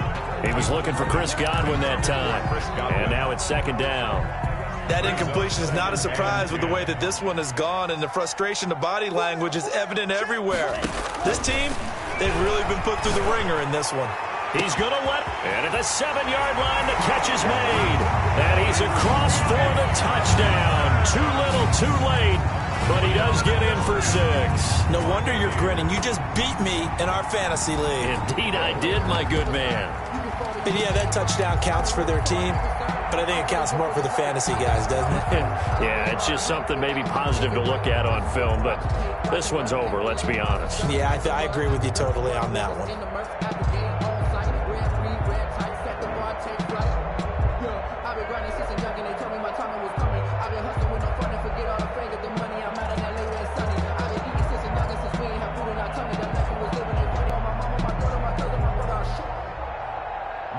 He was looking for Chris Godwin that time. And now it's second down. That incompletion is not a surprise with the way that this one has gone, and the frustration, the body language is evident everywhere. This team, they've really been put through the ringer in this one. He's going to let, and at the 7-yard line, the catch is made. And he's across for the touchdown. Too little, too late, but he does get in for 6. No wonder you're grinning. You just beat me in our fantasy league. Indeed I did, my good man. And yeah, that touchdown counts for their team, but I think it counts more for the fantasy guys, doesn't it? Yeah, it's just something maybe positive to look at on film, but this one's over, let's be honest. Yeah, I agree with you totally on that one.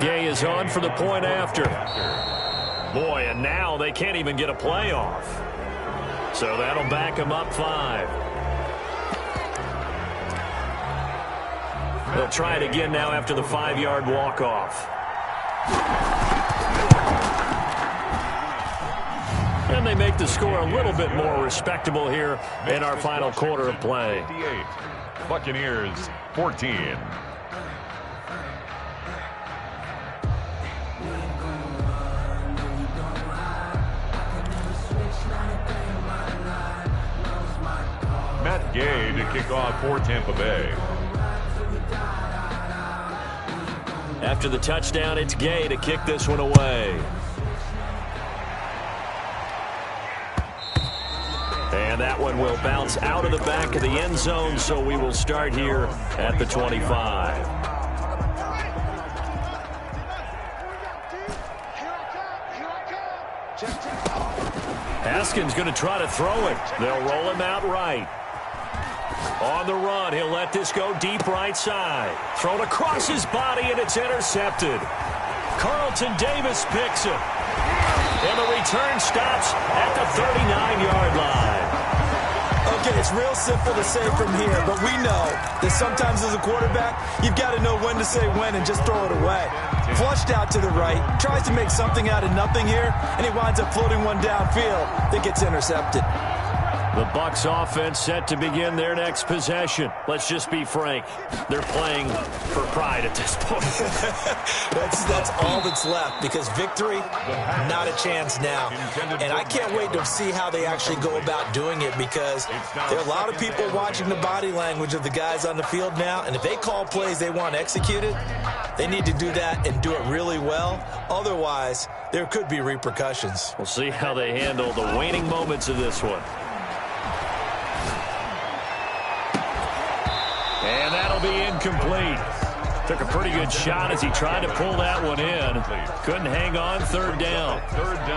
Gay is on for the point after. Boy, and now they can't even get a playoff. So that'll back them up 5. They'll try it again now after the 5-yard walk-off. And they make the score a little bit more respectable here in our final quarter of play. Buccaneers 14. Matt Gay to kick off for Tampa Bay. After the touchdown, it's Gay to kick this one away. And that one will bounce out of the back of the end zone, so we will start here at the 25. Haskins going to try to throw it. They'll roll him out right. On the run, he'll let this go deep right side. Thrown across his body, and it's intercepted. Carlton Davis picks it. And the return stops at the 39-yard line. Okay, it's real simple to say from here, but we know that sometimes as a quarterback, you've got to know when to say when and just throw it away. Flushed out to the right, tries to make something out of nothing here, and he winds up floating one downfield that gets intercepted. The Bucs offense set to begin their next possession. Let's just be frank. They're playing for pride at this point. That's all that's left, because victory, not a chance now. And I can't wait to see how they actually go about doing it, because there are a lot of people watching the body language of the guys on the field now, and if they call plays they want executed, they need to do that and do it really well. Otherwise, there could be repercussions. We'll see how they handle the waning moments of this one. And that'll be incomplete. Took a pretty good shot as he tried to pull that one in. Couldn't hang on. Third down.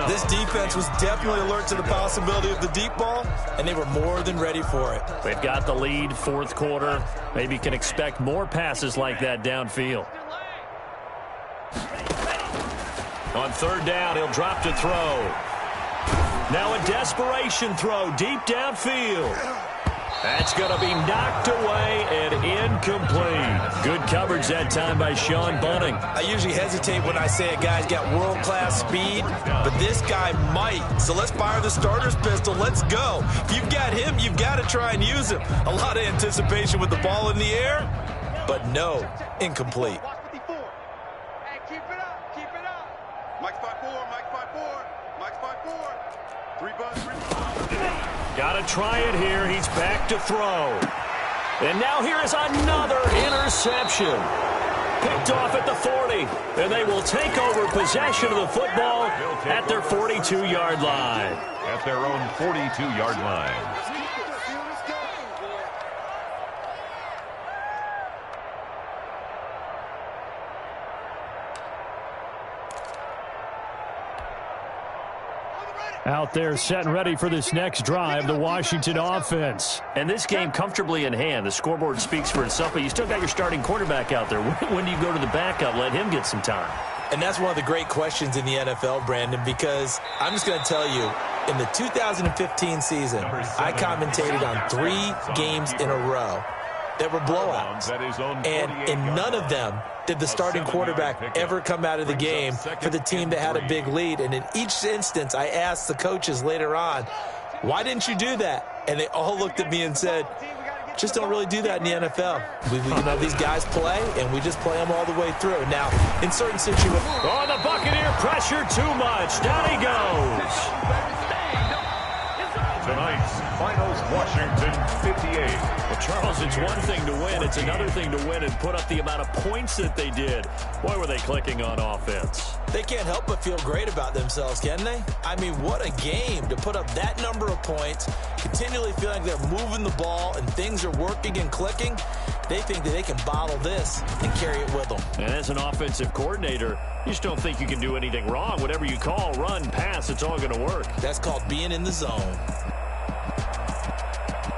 This defense was definitely alert to the possibility of the deep ball, and they were more than ready for it. They've got the lead, fourth quarter. Maybe can expect more passes like that downfield. On third down, he'll drop to throw. Now a desperation throw deep downfield. That's going to be knocked away and incomplete. Good coverage that time by Sean Bunting. I usually hesitate when I say a guy's got world-class speed, but this guy might. So let's fire the starter's pistol. Let's go. If you've got him, you've got to try and use him. A lot of anticipation with the ball in the air, but no, incomplete. Hey, keep it up, keep it up. Mike's 5'4", Mike's 5'4", Mike's 5'4". 3 bucks, 3 bucks. Got to try it here. He's back to throw. And now here is another interception. Picked off at the 40. And they will take over possession of the football at their 42-yard line. At their own 42-yard line. Out there set and ready for this next drive, the Washington offense. And this game comfortably in hand. The scoreboard speaks for itself, but you still got your starting quarterback out there. When do you go to the backup, let him get some time? And that's one of the great questions in the NFL, Brandon, because I'm just going to tell you, in the 2015 season, I commentated on 3 games in a row that were blowouts. And in none of them did the starting quarterback ever come out of the game for the team that had a big lead. And in each instance, I asked the coaches later on, why didn't you do that? And they all looked at me and said, just don't really do that in the NFL. These guys play, and we just play them all the way through. Now, in certain situations... Oh, the Buccaneer pressure too much. Down he goes. Tonight's finals, Washington 58. Well, Charles, it's one thing to win. It's another thing to win and put up the amount of points that they did. Boy, were they clicking on offense. They can't help but feel great about themselves, can they? I mean, what a game to put up that number of points, continually feeling like they're moving the ball and things are working and clicking. They think that they can bottle this and carry it with them. And as an offensive coordinator, you just don't think you can do anything wrong. Whatever you call, run, pass, it's all going to work. That's called being in the zone.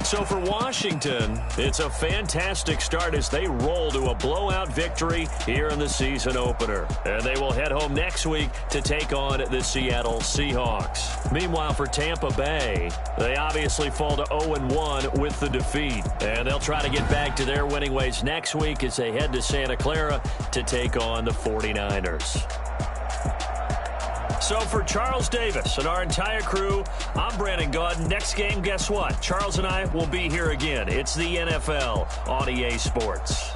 So for Washington, it's a fantastic start as they roll to a blowout victory here in the season opener. And they will head home next week to take on the Seattle Seahawks. Meanwhile, for Tampa Bay, they obviously fall to 0-1 with the defeat. And they'll try to get back to their winning ways next week as they head to Santa Clara to take on the 49ers. So for Charles Davis and our entire crew, I'm Brandon Gaudin. Next game, guess what? Charles and I will be here again. It's the NFL on EA Sports.